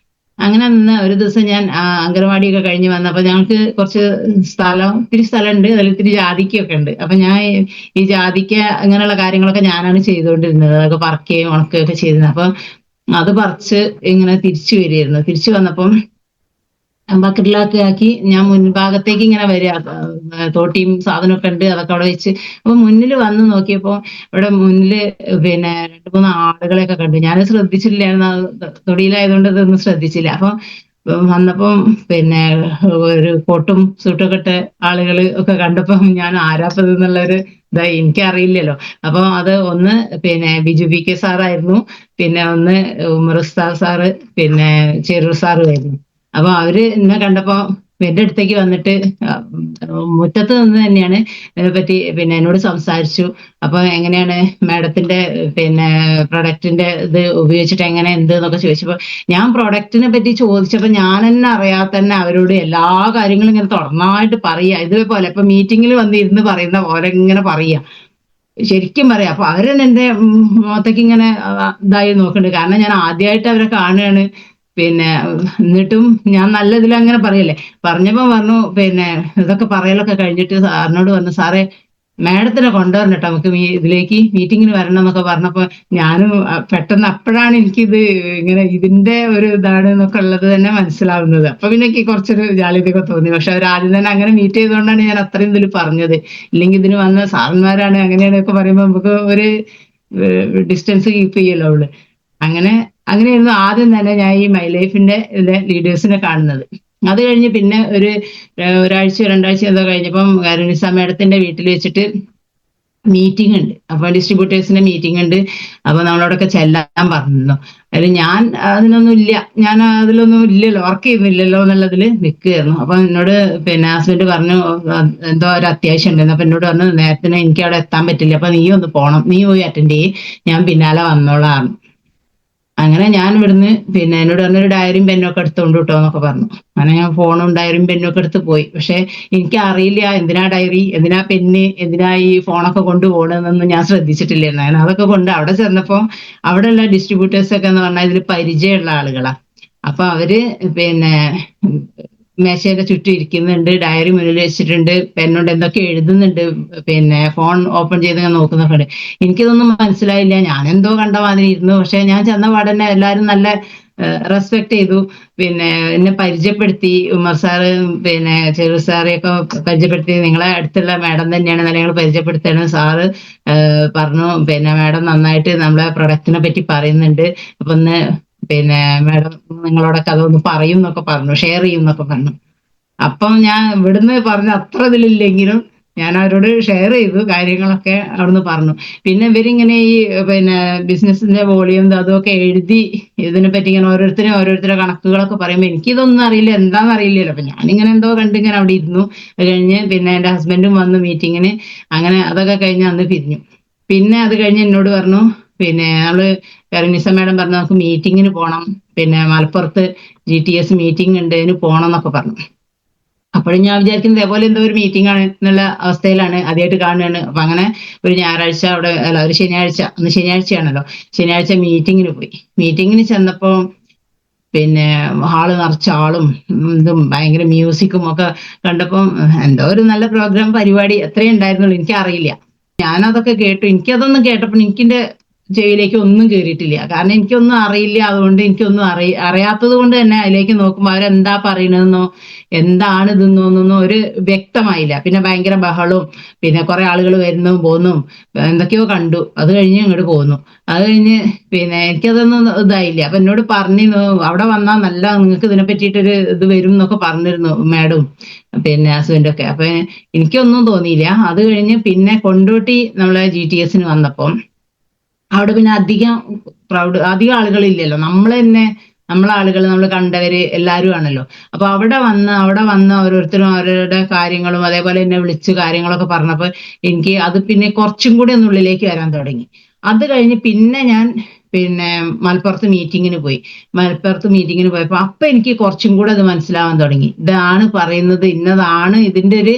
A: അങ്ങനെ നിന്ന് ഒരു ദിവസം ഞാൻ അംഗനവാടിയൊക്കെ കഴിഞ്ഞ് വന്നപ്പോ ഞങ്ങൾക്ക് കുറച്ച് ഇത്തിരി സ്ഥലമുണ്ട്, അതിൽ ഇത്തിരി ജാതിക്കയൊക്കെ ഉണ്ട്. അപ്പൊ ഞാൻ ഈ ജാതിക്ക അങ്ങനെയുള്ള കാര്യങ്ങളൊക്കെ ഞാനാണ് ചെയ്തുകൊണ്ടിരുന്നത്. അതൊക്കെ പറിക്കുകയും ഉണക്കുകയും ഒക്കെ ചെയ്തിരുന്നത്. അപ്പൊ അത് പറിച്ച് ഇങ്ങനെ തിരിച്ചു വരികയായിരുന്നു. തിരിച്ചു വന്നപ്പം ബക്കറ്റിലൊക്കെ ആക്കി ഞാൻ മുൻഭാഗത്തേക്ക് ഇങ്ങനെ വരിക. തോട്ടിയും സാധനമൊക്കെ ഉണ്ട്, അതൊക്കെ അവിടെ വെച്ച്. അപ്പൊ മുന്നിൽ വന്ന് നോക്കിയപ്പോ ഇവിടെ മുന്നില് പിന്നെ 2-3 ആളുകളെയൊക്കെ കണ്ടു. ഞാൻ ശ്രദ്ധിച്ചില്ലായിരുന്നു, തൊടിയിലായതുകൊണ്ട് ഇതൊന്നും ശ്രദ്ധിച്ചില്ല. അപ്പൊ വന്നപ്പം പിന്നെ ഒരു കോട്ടും സൂട്ടൊക്കെ ഇട്ട ആളുകൾ ഒക്കെ കണ്ടപ്പം ഞാൻ ആരാപ്പത് എന്നുള്ളൊരു ഇതായി. എനിക്കറിയില്ലല്ലോ. അപ്പൊ അത് ഒന്ന് പിന്നെ ബിജു പി കെ സാറായിരുന്നു, പിന്നെ ഒന്ന് ഉമർ ഉസ്താദ് സാറ്, പിന്നെ ചെറൂർ സാറും ആയിരുന്നു. അപ്പൊ അവര് എന്നെ കണ്ടപ്പോ എന്റെ അടുത്തേക്ക് വന്നിട്ട് മുറ്റത്ത് നിന്ന് തന്നെയാണ് ഇതിനെപ്പറ്റി പിന്നെ എന്നോട് സംസാരിച്ചു. അപ്പൊ എങ്ങനെയാണ് മാഡത്തിന്റെ പിന്നെ പ്രൊഡക്റ്റിന്റെ ഇത് ഉപയോഗിച്ചിട്ട് എങ്ങനെ എന്ത് എന്നൊക്കെ ചോദിച്ചപ്പോ ഞാൻ പ്രൊഡക്റ്റിനെ പറ്റി ചോദിച്ചപ്പോ ഞാൻ തന്നെ അറിയാതെ തന്നെ അവരോട് എല്ലാ കാര്യങ്ങളും ഇങ്ങനെ തുറന്നായിട്ട് പറയാ. ഇതേപോലെ ഇപ്പൊ മീറ്റിങ്ങിൽ വന്നിരുന്ന് പറയുന്ന പോലെ ഇങ്ങനെ പറയാ, ശരിക്കും പറയാം. അപ്പൊ അവരെന്നെ എന്റെ മുഖത്തേക്ക് ഇങ്ങനെ ഇതായി നോക്കുന്നുണ്ട്. കാരണം ഞാൻ ആദ്യമായിട്ട് അവരെ കാണുകയാണ്. പിന്നെ എന്നിട്ടും ഞാൻ നല്ല ഇതിലങ്ങനെ പറയല്ലേ. പറഞ്ഞപ്പോ പറഞ്ഞു പിന്നെ ഇതൊക്കെ പറയലൊക്കെ കഴിഞ്ഞിട്ട് സാറിനോട് പറഞ്ഞു, സാറേ മാഡത്തിനെ കൊണ്ടുവരണം കേട്ടോ, നമുക്ക് ഇതിലേക്ക് മീറ്റിങ്ങിന് വരണം എന്നൊക്കെ പറഞ്ഞപ്പോ ഞാനും പെട്ടെന്ന് അപ്പോഴാണ് എനിക്കിത് ഇങ്ങനെ ഇതിന്റെ ഒരു ഇതാണ് എന്നൊക്കെ ഉള്ളത് തന്നെ മനസ്സിലാവുന്നത്. അപ്പൊ പിന്നെ എനിക്ക് കുറച്ചൊരു ജാള്യതയൊക്കെ തോന്നി. പക്ഷെ അവർ ആദ്യം തന്നെ അങ്ങനെ മീറ്റ് ചെയ്തുകൊണ്ടാണ് ഞാൻ അത്രയും ഇതിൽ പറഞ്ഞത്. ഇല്ലെങ്കിൽ ഇതിന് വന്ന സാറന്മാരാണ് അങ്ങനെയാണ് ഒക്കെ പറയുമ്പോൾ നമുക്ക് ഒരു ഡിസ്റ്റൻസ് കീപ്പ് ചെയ്യല്ലോ അവള്. അങ്ങനെയായിരുന്നു ആദ്യം തന്നെ ഞാൻ ഈ മൈ ലൈഫിന്റെ ലീഡേഴ്സിനെ കാണുന്നത്. അത് കഴിഞ്ഞ് പിന്നെ ഒരാഴ്ച 2 ആഴ്ച എന്തോ കഴിഞ്ഞപ്പം കരുണിസ മേഡത്തിന്റെ വീട്ടിൽ വെച്ചിട്ട് മീറ്റിംഗ് ഉണ്ട്. അപ്പൊ ഡിസ്ട്രിബ്യൂട്ടേഴ്സിന്റെ മീറ്റിംഗ് ഉണ്ട്. അപ്പൊ നമ്മളോടൊക്കെ ചെല്ലാൻ പറഞ്ഞിരുന്നു. അതിൽ ഞാൻ അതിലൊന്നും ഇല്ലല്ലോ, വർക്ക് ചെയ്യുന്നില്ലല്ലോ എന്നുള്ളതിൽ നിൽക്കുകയായിരുന്നു. അപ്പൊ എന്നോട് പിന്നെ ഹസ്ബൻഡ് പറഞ്ഞു എന്തോ ഒരു അത്യാവശ്യം ഉണ്ടെന്ന്. അപ്പൊ എന്നോട് പറഞ്ഞു നേരത്തിന് എനിക്ക് അവിടെ എത്താൻ പറ്റില്ല, അപ്പൊ നീ ഒന്ന് പോണം, നീ പോയി അറ്റൻഡ് ചെയ്യ്, ഞാൻ പിന്നാലെ വന്നോളാം. അങ്ങനെ ഞാൻ ഇവിടുന്ന് പിന്നെ എന്നോട് പറഞ്ഞൊരു ഡയറിയും പെന്നും ഒക്കെ എടുത്തോണ്ട് കിട്ടോ എന്നൊക്കെ പറഞ്ഞു. അങ്ങനെ ഞാൻ ഫോണും ഡയറിയും പെന്നും ഒക്കെ എടുത്ത് പോയി. പക്ഷെ എനിക്ക് അറിയില്ല എന്തിനാ ഡയറി, എന്തിനാ പെന്ന്, എന്തിനാ ഈ ഫോണൊക്കെ കൊണ്ടുപോകണമെന്നൊന്നും ഞാൻ ശ്രദ്ധിച്ചിട്ടില്ലായിരുന്നു. അങ്ങനെ അതൊക്കെ കൊണ്ട് അവിടെ ചെന്നപ്പോ അവിടെയുള്ള ഡിസ്ട്രിബ്യൂട്ടേഴ്സ് ഒക്കെ എന്ന് പറഞ്ഞാൽ ഇതിൽ പരിചയമുള്ള ആളുകളാ. അപ്പൊ അവര് പിന്നെ മേശയുടെ ചുറ്റും ഇരിക്കുന്നുണ്ട്, ഡയറി മുന്നിൽ വെച്ചിട്ടുണ്ട്, പെണ്ണുണ്ട്, എന്തൊക്കെ എഴുതുന്നുണ്ട്, പിന്നെ ഫോൺ ഓപ്പൺ ചെയ്ത് ഞാൻ നോക്കുന്നൊക്കെ ഉണ്ട്. എനിക്കിതൊന്നും മനസ്സിലായില്ല. ഞാൻ എന്തോ കണ്ട മാതിരി ഇരുന്നു. പക്ഷെ ഞാൻ ചെന്ന പാടന്നെ എല്ലാവരും നല്ല റെസ്പെക്ട് ചെയ്തു. പിന്നെ എന്നെ പരിചയപ്പെടുത്തി. ഉമർ സാറ് പിന്നെ ചെറു സാറെയൊക്കെ പരിചയപ്പെടുത്തി. നിങ്ങളെ അടുത്തുള്ള മാഡം തന്നെയാണ് നല്ല ഞങ്ങൾ പരിചയപ്പെടുത്താണ്. സാറ് പറഞ്ഞു പിന്നെ മാഡം നന്നായിട്ട് നമ്മളെ പ്രൊഡക്റ്റിനെ പറ്റി പറയുന്നുണ്ട്, അപ്പൊ ഒന്ന് പിന്നെ മാഡം നിങ്ങളോടൊക്കെ അതൊന്ന് പറയും എന്നൊക്കെ പറഞ്ഞു, ഷെയർ ചെയ്യും എന്നൊക്കെ പറഞ്ഞു. അപ്പം ഞാൻ ഇവിടുന്ന് പറഞ്ഞ അത്ര ഇതിലില്ലെങ്കിലും ഞാൻ അവരോട് ഷെയർ ചെയ്തു കാര്യങ്ങളൊക്കെ അവിടുന്ന് പറഞ്ഞു. പിന്നെ ഇവരിങ്ങനെ ഈ പിന്നെ ബിസിനസിന്റെ വോളിയം അതൊക്കെ എഴുതി ഇതിനെ പറ്റി ഇങ്ങനെ ഓരോരുത്തരെ കണക്കുകളൊക്കെ പറയുമ്പോൾ എനിക്കിതൊന്നും അറിയില്ല, എന്താണെന്ന് അറിയില്ലല്ലോ. അപ്പൊ ഞാനിങ്ങനെ എന്തോ കണ്ടിങ്ങനെ അവിടെ ഇരുന്നു. അത് കഴിഞ്ഞ് പിന്നെ എൻ്റെ ഹസ്ബൻഡും വന്നു മീറ്റിങ്ങിന്. അങ്ങനെ അതൊക്കെ കഴിഞ്ഞ് അന്ന് പിരിഞ്ഞു. പിന്നെ അത് കഴിഞ്ഞ് എന്നോട് പറഞ്ഞു പിന്നെ നമ്മള് നിസ മാഡം പറഞ്ഞു നമുക്ക് മീറ്റിങ്ങിന് പോകണം, പിന്നെ മലപ്പുറത്ത് GTS മീറ്റിംഗ് ഉണ്ട്, അതിന് പോകണം എന്നൊക്കെ പറഞ്ഞു. അപ്പോഴും ഞാൻ വിചാരിക്കുന്നത് ഇതേപോലെ എന്തോ ഒരു മീറ്റിംഗ് ആണ് എന്നുള്ള അവസ്ഥയിലാണ്, ആദ്യമായിട്ട് കാണുകയാണ്. അപ്പൊ അങ്ങനെ ഒരു ഞായറാഴ്ച അവിടെ, അല്ല ഒരു ശനിയാഴ്ച, അന്ന് ശനിയാഴ്ചയാണല്ലോ, ശനിയാഴ്ച മീറ്റിങ്ങിന് പോയി. മീറ്റിങ്ങിന് ചെന്നപ്പോ പിന്നെ ഹാള് നിറച്ച ആളും ഇതും ഭയങ്കര മ്യൂസിക്കും ഒക്കെ കണ്ടപ്പം എന്തോ ഒരു നല്ല പ്രോഗ്രാം പരിപാടി എത്രയും ഉണ്ടായിരുന്നുള്ളൂ, എനിക്കറിയില്ല. ഞാനതൊക്കെ കേട്ടു. എനിക്കതൊന്നും കേട്ടപ്പോൾ എനിക്കിന്റെ ചെവിയിലേക്ക് ഒന്നും കയറിയിട്ടില്ല. കാരണം എനിക്കൊന്നും അറിയില്ല, അതുകൊണ്ട് എനിക്കൊന്നും അറിയാത്തത് കൊണ്ട് തന്നെ അതിലേക്ക് നോക്കുമ്പോൾ അവരെന്താ പറയണതെന്നോ എന്താണ് ഇതെന്നൊന്നും ഒരു വ്യക്തമായില്ല. പിന്നെ ഭയങ്കര ബഹളവും, പിന്നെ കുറെ ആളുകൾ വരുന്നു പോകുന്നു, എന്തൊക്കെയോ കണ്ടു. അത് കഴിഞ്ഞ് ഇങ്ങോട്ട് പോന്നു. അത് കഴിഞ്ഞ് പിന്നെ എനിക്കതൊന്നും ഇതായില്ല. അപ്പൊ എന്നോട് പറഞ്ഞിരുന്നു അവിടെ വന്നാൽ നല്ല നിങ്ങൾക്ക് ഇതിനെ പറ്റിയിട്ടൊരു ഇത് വരും എന്നൊക്കെ പറഞ്ഞിരുന്നു മാഡം, പിന്നെ ഹസ്ബൻഡൊക്കെ. അപ്പൊ എനിക്കൊന്നും തോന്നിയില്ല. അത് കഴിഞ്ഞ് പിന്നെ കൊണ്ടോട്ടി നമ്മളെ GTS വന്നപ്പം അവിടെ പിന്നെ അധികം ആളുകളില്ലല്ലോ, നമ്മൾ തന്നെ നമ്മളെ ആളുകൾ, നമ്മൾ കണ്ടവര് എല്ലാവരും ആണല്ലോ. അപ്പൊ അവിടെ വന്ന് ഓരോരുത്തരും അവരുടെ കാര്യങ്ങളും അതേപോലെ എന്നെ വിളിച്ച് കാര്യങ്ങളൊക്കെ പറഞ്ഞപ്പോൾ എനിക്ക് അത് പിന്നെ കുറച്ചും കൂടി ഒന്ന് ഉള്ളിലേക്ക് വരാൻ തുടങ്ങി. അത് കഴിഞ്ഞ് പിന്നെ ഞാൻ പിന്നെ മലപ്പുറത്ത് മീറ്റിങ്ങിന് പോയപ്പോൾ അപ്പൊ എനിക്ക് കുറച്ചും കൂടെ അത് മനസ്സിലാവാൻ തുടങ്ങി. ഇതാണ് പറയുന്നത്, ഇന്നതാണ്, ഇതിന്റെ ഒരു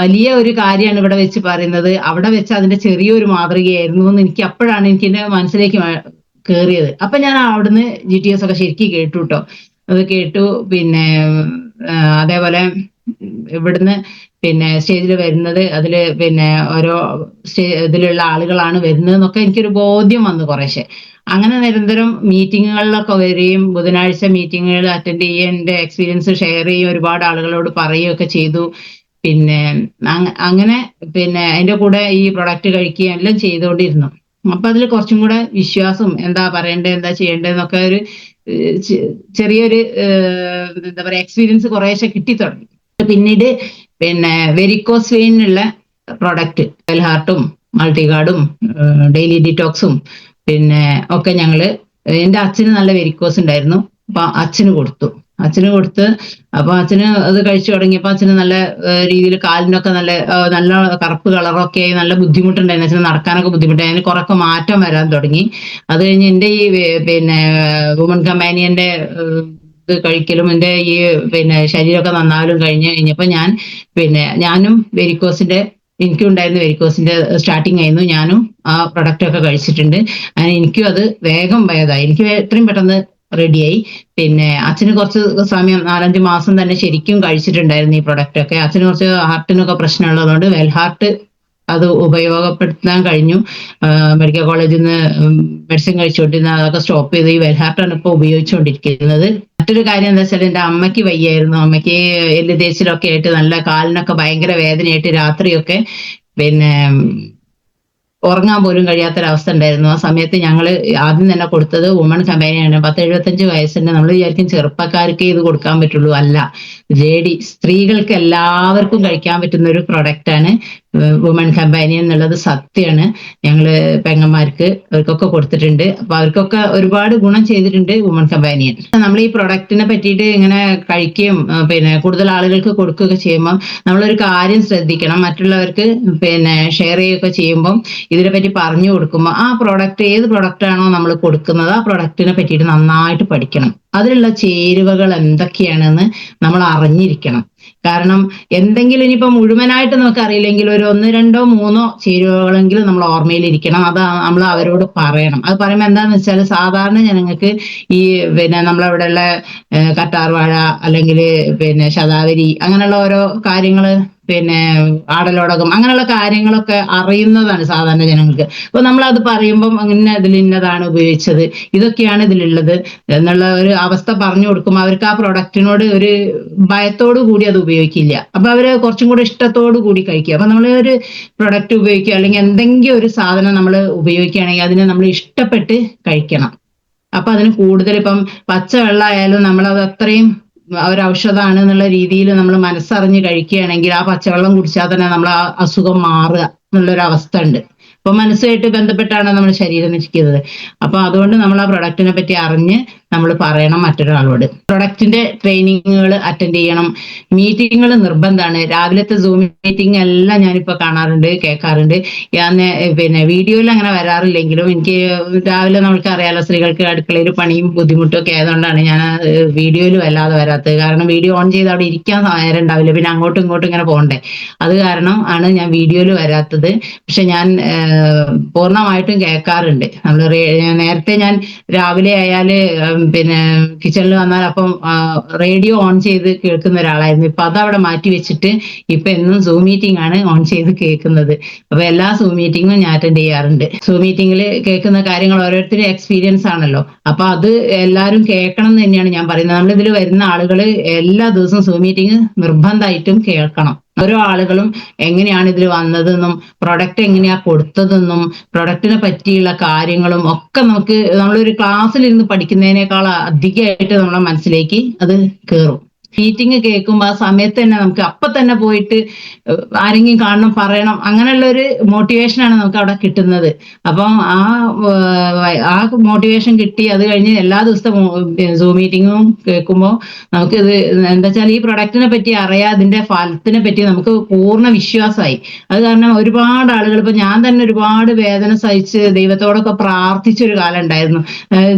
A: വലിയ ഒരു കാര്യമാണ് ഇവിടെ വെച്ച് പറയുന്നത്, അവിടെ വെച്ച് അതിന്റെ ചെറിയൊരു മാതൃകയായിരുന്നു എന്ന് എനിക്ക് അപ്പോഴാണ് എനിക്ക് എന്റെ മനസ്സിലേക്ക് കയറിയത്. അപ്പൊ ഞാൻ അവിടുന്ന് GTS ഒക്കെ ശരിക്കും കേട്ടു കേട്ടോ. അത് കേട്ടു. പിന്നെ അതേപോലെ ഇവിടുന്ന് പിന്നെ സ്റ്റേജിൽ വരുന്നത് അതില് പിന്നെ ഓരോ ഇതിലുള്ള ആളുകളാണ് വരുന്നത് എന്നൊക്കെ എനിക്കൊരു ബോധ്യം വന്നു കുറേശ്ശെ. അങ്ങനെ നിരന്തരം മീറ്റിങ്ങുകളിലൊക്കെ വരികയും ബുധനാഴ്ച മീറ്റിങ്ങുകൾ അറ്റൻഡ് ചെയ്യുകയും എന്റെ എക്സ്പീരിയൻസ് ഷെയർ ചെയ്യുകയും ഒരുപാട് ആളുകളോട് പറയുകയൊക്കെ ചെയ്തു. പിന്നെ അങ്ങനെ പിന്നെ അതിന്റെ കൂടെ ഈ പ്രൊഡക്റ്റ് കഴിക്കുകയും എല്ലാം ചെയ്തുകൊണ്ടിരുന്നു. അപ്പൊ അതിൽ കുറച്ചും കൂടെ വിശ്വാസം, എന്താ പറയണ്ടത് എന്താ ചെയ്യേണ്ടതെന്നൊക്കെ ഒരു ചെറിയൊരു എന്താ പറയാ എക്സ്പീരിയൻസ് കുറേശ്ശെ കിട്ടി തുടങ്ങി. പിന്നീട് പിന്നെ വെരിക്കോസ് വെയിനുള്ള പ്രൊഡക്റ്റ് വെൽഹാർട്ടും മൾട്ടിഗാർഡും ഡെയിലി ഡിറ്റോക്സും പിന്നെ ഒക്കെ എന്റെ അച്ഛന് നല്ല വെരിക്കോസ് ഉണ്ടായിരുന്നു. അപ്പൊ അച്ഛന് കൊടുത്തു. അപ്പൊ അച്ഛന് അത് കഴിച്ചു തുടങ്ങിയപ്പോ അച്ഛന് നല്ല രീതിയിൽ കാലിനൊക്കെ നല്ല കറുപ്പ് കളറൊക്കെ ആയി നല്ല ബുദ്ധിമുട്ടുണ്ടായിരുന്നു. അച്ഛന് നടക്കാനൊക്കെ ബുദ്ധിമുട്ടായി. അതിന് കുറൊക്കെ മാറ്റം വരാൻ തുടങ്ങി. അത് കഴിഞ്ഞ് എന്റെ ഈ പിന്നെ വുമൺ കമ്പാനിയന്റെ ഇത് കഴിക്കലും എന്റെ ഈ പിന്നെ ശരീരമൊക്കെ നന്നാവലും കഴിഞ്ഞപ്പോ ഞാനും എനിക്കും ഉണ്ടായിരുന്ന വെരിക്കോസിന്റെ സ്റ്റാർട്ടിങ് ആയിരുന്നു. ഞാനും ആ പ്രൊഡക്റ്റ് ഒക്കെ കഴിച്ചിട്ടുണ്ട്. അങ്ങനെ എനിക്കും അത് വേഗം ഭേദമായി. എനിക്ക് എത്രയും പെട്ടെന്ന് റെഡിയായി. പിന്നെ അച്ഛന് കുറച്ച് സമയം 4-5 മാസം തന്നെ ശരിക്കും കഴിച്ചിട്ടുണ്ടായിരുന്നു ഈ പ്രൊഡക്റ്റ് ഒക്കെ. അച്ഛന് കുറച്ച് ഹാർട്ടിനൊക്കെ പ്രശ്നമുള്ളതുകൊണ്ട് വെൽഹാർട്ട് അത് ഉപയോഗപ്പെടുത്താൻ കഴിഞ്ഞു. മെഡിക്കൽ കോളേജിൽ നിന്ന് മെഡിസിൻ കഴിച്ചുകൊണ്ടിരുന്ന അതൊക്കെ സ്റ്റോപ്പ് ചെയ്ത് ഈ വെൽഹാർട്ടാണ് ഇപ്പോൾ ഉപയോഗിച്ചുകൊണ്ടിരിക്കുന്നത്. മറ്റൊരു കാര്യം എന്താ വെച്ചാൽ എന്റെ അമ്മയ്ക്ക് വയ്യായിരുന്നു. അമ്മയ്ക്ക് എല്ല് തേച്ചിലൊക്കെ ആയിട്ട് നല്ല കാലിനൊക്കെ ഭയങ്കര വേദനയായിട്ട് രാത്രിയൊക്കെ പിന്നെ ഉറങ്ങാൻ പോലും കഴിയാത്തൊരവസ്ഥ ഉണ്ടായിരുന്നു. ആ സമയത്ത് ഞങ്ങൾ ആദ്യം തന്നെ കൊടുത്തത് വുമൺ കമ്പാനിയാണ്. 10-75 വയസ്സിന്റെ നമ്മൾ വിചാരിക്കും ചെറുപ്പക്കാർക്ക് ഇത് കൊടുക്കാൻ പറ്റുള്ളൂ. അല്ല, സ്ത്രീകൾക്ക് എല്ലാവർക്കും കഴിക്കാൻ പറ്റുന്ന ഒരു പ്രൊഡക്റ്റാണ് വുമൺ കമ്പാനിയൻ എന്നുള്ളത് സത്യമാണ്. ഞങ്ങള് പെങ്ങന്മാർക്ക് അവർക്കൊക്കെ കൊടുത്തിട്ടുണ്ട്. അപ്പൊ അവർക്കൊക്കെ ഒരുപാട് ഗുണം ചെയ്തിട്ടുണ്ട് വുമൺ കമ്പാനിയൻ. നമ്മൾ ഈ പ്രൊഡക്റ്റിനെ പറ്റിയിട്ട് ഇങ്ങനെ കഴിക്കുകയും പിന്നെ കൂടുതൽ ആളുകൾക്ക് കൊടുക്കുകയൊക്കെ ചെയ്യുമ്പോൾ നമ്മളൊരു കാര്യം ശ്രദ്ധിക്കണം. മറ്റുള്ളവർക്ക് പിന്നെ ഷെയർ ചെയ്യുകയൊക്കെ ചെയ്യുമ്പം ഇതിനെപ്പറ്റി പറഞ്ഞു കൊടുക്കുമ്പോൾ ഏത് പ്രൊഡക്റ്റ് ആണോ നമ്മൾ കൊടുക്കുന്നത് ആ പ്രൊഡക്റ്റിനെ പറ്റിയിട്ട് നന്നായിട്ട് പഠിക്കണം. അതിലുള്ള ചേരുവകൾ എന്തൊക്കെയാണെന്ന് നമ്മൾ അറിഞ്ഞിരിക്കണം. കാരണം എന്തെങ്കിലും ഇനിയിപ്പോ മുഴുവനായിട്ട് നമുക്ക് അറിയില്ലെങ്കിൽ ഒരു 1-2-3 ചേരുവകളെങ്കിലും നമ്മൾ ഓർമ്മയിലിരിക്കണം. അത് നമ്മൾ അവരോട് പറയണം. അത് പറയുമ്പോൾ എന്താണെന്ന് വെച്ചാൽ സാധാരണ ജനങ്ങൾക്ക് ഈ പിന്നെ നമ്മളവിടെയുള്ള കറ്റാർവാഴ അല്ലെങ്കിൽ പിന്നെ ശതാവരി അങ്ങനെയുള്ള ഓരോ കാര്യങ്ങള്, പിന്നെ ആടലോടകം അങ്ങനെയുള്ള കാര്യങ്ങളൊക്കെ അറിയുന്നതാണ് സാധാരണ ജനങ്ങൾക്ക്. അപ്പൊ നമ്മൾ അത് പറയുമ്പം അങ്ങനെ ഇതിൽ ഇന്നതാണ് ഉപയോഗിച്ചത്, ഇതൊക്കെയാണ് ഇതിലുള്ളത് എന്നുള്ള ഒരു അവസ്ഥ പറഞ്ഞു കൊടുക്കുമ്പോൾ അവർക്ക് ആ പ്രൊഡക്റ്റിനോട് ഒരു ഭയത്തോടു കൂടി അത് ഉപയോഗിക്കില്ല. അപ്പൊ അവര് കുറച്ചും കൂടി ഇഷ്ടത്തോടു കൂടി കഴിക്കുക. അപ്പൊ നമ്മൾ ഒരു പ്രൊഡക്റ്റ് ഉപയോഗിക്കുക അല്ലെങ്കിൽ എന്തെങ്കിലും ഒരു സാധനം നമ്മൾ ഉപയോഗിക്കുകയാണെങ്കിൽ അതിനെ നമ്മൾ ഇഷ്ടപ്പെട്ട് കഴിക്കണം. അപ്പൊ അതിന് കൂടുതൽ ഇപ്പം പച്ചവെള്ളമായാലും നമ്മളത് അത്രയും ഒരു ഔഷധമാണ് എന്നുള്ള രീതിയിൽ നമ്മൾ മനസ്സറിഞ്ഞ് കഴിക്കുകയാണെങ്കിൽ ആ പച്ചവെള്ളം കുടിച്ചാൽ തന്നെ നമ്മൾ ആ അസുഖം മാറുക എന്നുള്ളൊരു അവസ്ഥ ഉണ്ട്. അപ്പൊ മനസ്സുമായിട്ട് ബന്ധപ്പെട്ടാണ് നമ്മുടെ ശരീരം നിൽക്കുന്നത്. അപ്പൊ അതുകൊണ്ട് നമ്മൾ ആ പ്രൊഡക്റ്റിനെ പറ്റി അറിഞ്ഞ് നമ്മൾ പറയണം മറ്റൊരാളോട്. പ്രൊഡക്റ്റിന്റെ ട്രെയിനിങ്ങുകൾ അറ്റൻഡ് ചെയ്യണം. മീറ്റിങ്ങുകൾ നിർബന്ധമാണ്. രാവിലത്തെ സൂം മീറ്റിംഗ് എല്ലാം ഞാനിപ്പോ കാണാറുണ്ട്, കേൾക്കാറുണ്ട്. ഞാൻ വീഡിയോയിൽ അങ്ങനെ വരാറില്ലെങ്കിലും എനിക്ക് രാവിലെ നമുക്ക് അറിയാലോ, സ്ത്രീകൾക്ക് അടുക്കളയിൽ പണിയും ബുദ്ധിമുട്ടും ഒക്കെ ആയതുകൊണ്ടാണ് ഞാൻ വീഡിയോയിൽ വല്ലാതെ വരാത്തത്. കാരണം വീഡിയോ ഓൺ ചെയ്ത് അവിടെ ഇരിക്കാൻ നേരം ഉണ്ടാവില്ല, പിന്നെ അങ്ങോട്ടും ഇങ്ങോട്ടും ഇങ്ങനെ പോകണ്ടേ. അത് കാരണം ആണ് ഞാൻ വീഡിയോയിൽ വരാത്തത്. പക്ഷെ ഞാൻ പൂർണ്ണമായിട്ടും കേൾക്കാറുണ്ട്. നേരത്തെ ഞാൻ രാവിലെ ആയാല് കിച്ചണിൽ വന്നാൽ അപ്പം റേഡിയോ ഓൺ ചെയ്ത് കേൾക്കുന്ന ഒരാളായിരുന്നു. ഇപ്പൊ അതവിടെ മാറ്റി വെച്ചിട്ട് ഇപ്പൊ എന്നും സൂം മീറ്റിംഗ് ആണ് ഓൺ ചെയ്ത് കേൾക്കുന്നത്. അപ്പൊ എല്ലാ സൂം മീറ്റിങ്ങും ഞാൻ അറ്റൻഡ് ചെയ്യാറുണ്ട്. സൂം മീറ്റിംഗിൽ കേൾക്കുന്ന കാര്യങ്ങൾ ഓരോരുത്തരും എക്സ്പീരിയൻസ് ആണല്ലോ. അപ്പൊ അത് എല്ലാവരും കേൾക്കണം എന്ന് തന്നെയാണ് ഞാൻ പറയുന്നത്. നമ്മളിതിൽ വരുന്ന ആളുകൾ എല്ലാ ദിവസവും സൂം മീറ്റിംഗ് നിർബന്ധമായിട്ടും കേൾക്കണം. ഓരോ ആളുകളും എങ്ങനെയാണ് ഇതിൽ വന്നതെന്നും പ്രൊഡക്റ്റ് എങ്ങനെയാ കൊടുത്തതെന്നും പ്രൊഡക്റ്റിനെ പറ്റിയുള്ള കാര്യങ്ങളും ഒക്കെ നമ്മളൊരു ക്ലാസ്സിലിരുന്ന് പഠിക്കുന്നതിനേക്കാൾ അധികമായിട്ട് നമ്മുടെ മനസ്സിലേക്ക് അത് കയറും. മീറ്റിംഗ് കേൾക്കുമ്പോൾ ആ സമയത്ത് തന്നെ നമുക്ക് അപ്പൊ തന്നെ പോയിട്ട് ആരെങ്കിലും കാണണം, പറയണം, അങ്ങനെയുള്ള ഒരു മോട്ടിവേഷനാണ് നമുക്ക് അവിടെ കിട്ടുന്നത്. അപ്പം ആ മോട്ടിവേഷൻ കിട്ടി അത് കഴിഞ്ഞ് എല്ലാ ദിവസത്തെ സൂം മീറ്റിങ്ങും കേൾക്കുമ്പോൾ നമുക്ക് ഇത് എന്താ വെച്ചാൽ ഈ പ്രൊഡക്റ്റിനെ പറ്റി അറിയാം, അതിന്റെ ഫലത്തിനെ പറ്റി നമുക്ക് പൂർണ്ണ വിശ്വാസമായി. അത് കാരണം ഒരുപാട് ആളുകൾ, ഇപ്പൊ ഞാൻ തന്നെ ഒരുപാട് വേദന സഹിച്ച് ദൈവത്തോടൊക്കെ പ്രാർത്ഥിച്ചൊരു കാലം ഉണ്ടായിരുന്നു.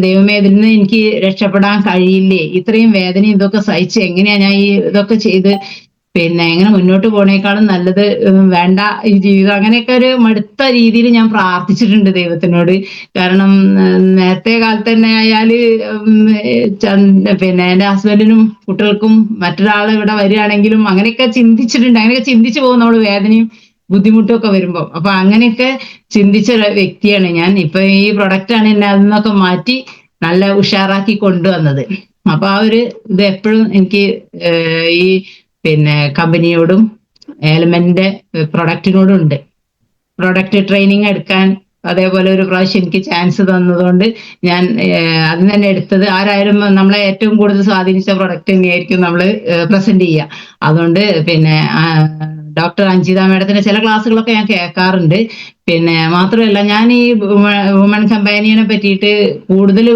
A: ദൈവമേ, ഇതിൽ നിന്ന് എനിക്ക് രക്ഷപ്പെടാൻ കഴിയില്ലേ, ഇത്രയും വേദനയും ഇതൊക്കെ സഹിച്ച് എങ്ങനെയാ ഞാൻ ഈ ഇതൊക്കെ ചെയ്ത് എങ്ങനെ മുന്നോട്ട് പോണേക്കാളും നല്ലത് വേണ്ട ഈ ജീവിതം, അങ്ങനെയൊക്കെ ഒരു മടുത്ത രീതിയിൽ ഞാൻ പ്രാർത്ഥിച്ചിട്ടുണ്ട് ദൈവത്തിനോട്. കാരണം നേരത്തെ കാലത്ത് തന്നെ ആയാല് എന്റെ ഹസ്ബൻഡിനും കുട്ടികൾക്കും മറ്റൊരാൾ ഇവിടെ വരികയാണെങ്കിലും അങ്ങനെയൊക്കെ ചിന്തിച്ചിട്ടുണ്ട്. അങ്ങനെയൊക്കെ ചിന്തിച്ചു പോകും നമ്മൾ വേദനയും ബുദ്ധിമുട്ടും ഒക്കെ വരുമ്പോ. അപ്പൊ അങ്ങനെയൊക്കെ ചിന്തിച്ച വ്യക്തിയാണ് ഞാൻ. ഇപ്പൊ ഈ പ്രൊഡക്റ്റാണ് എന്നെ അതിൽ നിന്നൊക്കെ മാറ്റി നല്ല ഉഷാറാക്കി കൊണ്ടുവന്നത്. അപ്പൊ ആ ഒരു ഇത് എപ്പോഴും എനിക്ക് ഈ കമ്പനിയോടും എലമെന്റിന്റെ പ്രൊഡക്റ്റിനോടും ഉണ്ട്. പ്രൊഡക്റ്റ് ട്രെയിനിങ് എടുക്കാൻ അതേപോലെ ഒരു പ്രാവശ്യം എനിക്ക് ചാൻസ് തന്നതുകൊണ്ട് ഞാൻ അതിന് തന്നെ എടുത്തത്. ആരായാലും നമ്മളെ ഏറ്റവും കൂടുതൽ സ്വാധീനിച്ച പ്രൊഡക്റ്റ് തന്നെയായിരിക്കും നമ്മൾ പ്രസന്റ് ചെയ്യുക. അതുകൊണ്ട് ഡോക്ടർ അഞ്ജിത മേഡത്തിന്റെ ചില ക്ലാസ്സുകളൊക്കെ ഞാൻ കേൾക്കാറുണ്ട്. മാത്രമല്ല ഞാൻ ഈ വുമൺ കമ്പാനിയനെ പറ്റിയിട്ട് കൂടുതൽ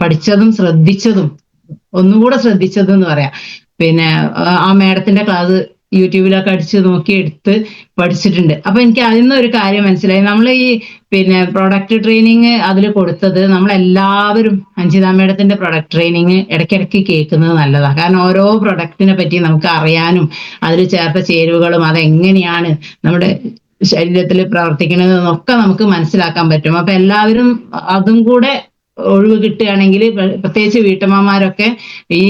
A: പഠിച്ചതും ഒന്നുകൂടെ ശ്രദ്ധിച്ചതും എന്ന് പറയാം. ആ മേഡത്തിന്റെ ക്ലാസ് യൂട്യൂബിലൊക്കെ അടിച്ച് നോക്കി എടുത്ത് പഠിച്ചിട്ടുണ്ട്. അപ്പൊ എനിക്ക് അതിൽ നിന്ന് ഒരു കാര്യം മനസ്സിലായി. നമ്മൾ ഈ പ്രൊഡക്റ്റ് ട്രെയിനിങ് അതിൽ കൊടുത്തത് നമ്മളെല്ലാവരും അഞ്ജിത മേഡത്തിന്റെ പ്രൊഡക്റ്റ് ട്രെയിനിങ് ഇടയ്ക്കിടയ്ക്ക് കേൾക്കുന്നത് നല്ലതാണ്. കാരണം ഓരോ പ്രൊഡക്റ്റിനെ പറ്റി നമുക്ക് അറിയാനും അതിൽ ചേർത്ത ചേരുവകളും അതെങ്ങനെയാണ് നമ്മുടെ ശരീരത്തിൽ പ്രവർത്തിക്കുന്നതെന്നൊക്കെ നമുക്ക് മനസ്സിലാക്കാൻ പറ്റും. അപ്പൊ എല്ലാവരും അതും കൂടെ ഒഴിവ് കിട്ടുകയാണെങ്കിൽ, പ്രത്യേകിച്ച് വീട്ടമ്മമാരൊക്കെ ഈ